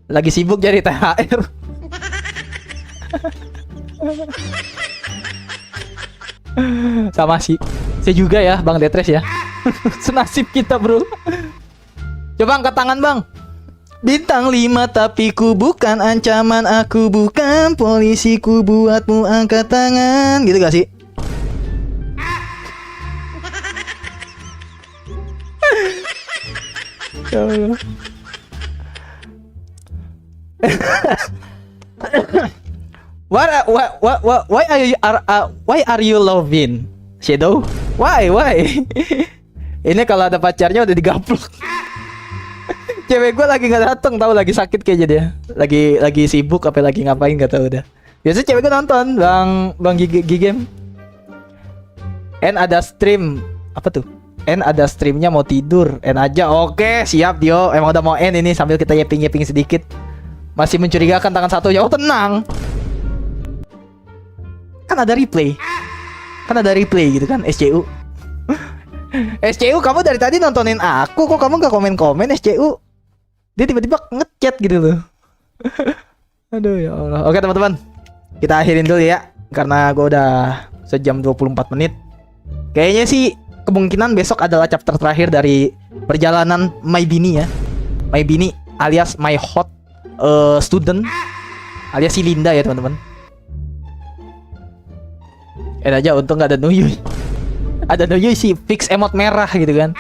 Lagi sibuk jadi THR. Sama sih. Saya juga ya Bang Detres ya. Senasib kita bro. Coba angkat tangan bang. Bintang 5 tapi ku bukan ancaman, aku bukan polisi, ku buatmu angkat tangan. Gitu gak sih? Ya Allah. Why are you loving Shadow? Why? Ini kalau ada pacarnya udah digaplok. Cewek gue lagi nggak dateng, tahu lagi sakit kayaknya dia. Lagi sibuk apa lagi ngapain nggak tahu udah. Biasanya cewek gue nonton Bang Gigem. Ada stream apa tuh? Ada streamnya mau tidur. Aja. Oke, siap Dio. Emang udah mau ini sambil kita yeping sedikit. Masih mencurigakan tangan satunya. Oh tenang. Kan ada replay gitu kan SCU. SCU kamu dari tadi nontonin aku, kok kamu gak komen SCU? Dia tiba-tiba ngechat gitu loh. Aduh ya Allah. Oke teman-teman, kita akhirin dulu ya, karena gue udah sejam 24 menit. Kayaknya sih kemungkinan besok adalah chapter terakhir dari perjalanan My Bini ya. My Bini alias My Hot Student alias si Linda ya teman-teman. Aja untung gak ada Nuyuy. Ada Nuyuy sih fix emot merah gitu kan.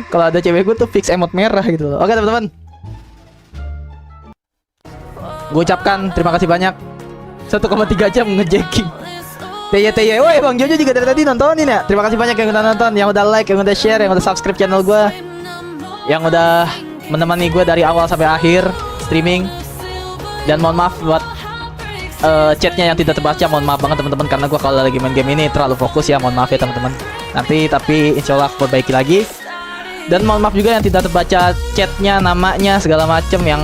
Kalau ada cewek gue tuh fix emot merah gitu loh. Oke teman-teman, gue ucapkan terima kasih banyak 1,3 jam ngejacking. TY, woi Bang Jojo juga dari tadi nontonin ya. Terima kasih banyak yang udah nonton, yang udah like, yang udah share, yang udah subscribe channel gue, yang udah menemani gue dari awal sampai akhir streaming. Dan mohon maaf buat chatnya yang tidak terbaca, mohon maaf banget teman-teman, karena gue kalau lagi main game ini terlalu fokus ya, mohon maaf ya teman-teman. Tapi insya Allah aku perbaiki lagi. Dan mohon maaf juga yang tidak terbaca chatnya, namanya segala macem, yang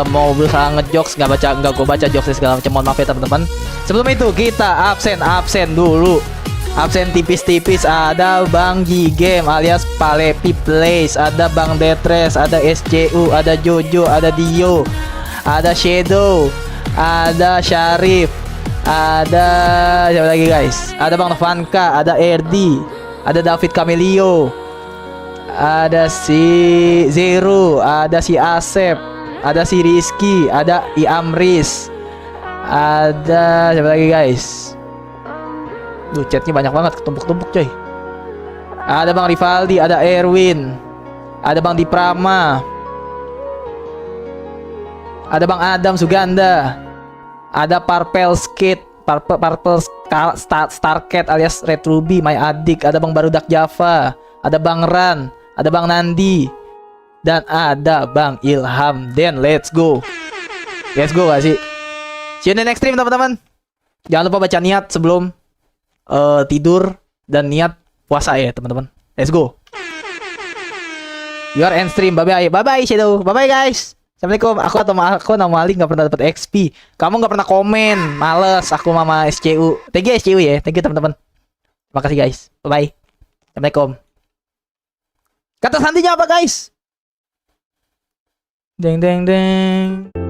mau berusaha ngejokes nggak gue baca jokesnya segala macam, mohon maaf ya teman-teman. Sebelum itu kita absen dulu, absen tipis-tipis. Ada Bang Gigem alias Palepi Plays, ada Bang Detres, ada SCU, ada Jojo, ada Dio, ada Shadow, ada Syarif, ada siapa lagi guys? Ada Bang Novanka, ada Erdi, ada David Camelio, ada si Zero, ada si Asep, ada si Rizky, ada Iamris, ada siapa lagi guys? Duh, chatnya banyak banget, ketumpuk-tumpuk coy. Ada Bang Rivaldi, ada Erwin, ada Bang Diprama, ada Bang Adam Suganda, ada Parpel Skate, Purple Starcat alias Red Ruby, My Adik, ada Bang Barudak Java, ada Bang Ran, ada Bang Nandi, dan ada Bang Ilham. Dan let's go gak sih? See you in the next stream teman-teman. Jangan lupa baca niat sebelum tidur dan niat puasa ya teman-teman. Let's go. Your end stream. Bye bye Shadow. Bye bye guys. Assalamualaikum. Aku nama Ali nggak pernah dapat XP. Kamu nggak pernah komen. Males. Aku mama SCU. Thank you SCU ya. Thank you teman-teman. Terima kasih guys. Bye bye. Assalamualaikum. Kata sandinya apa guys? Deng deng deng.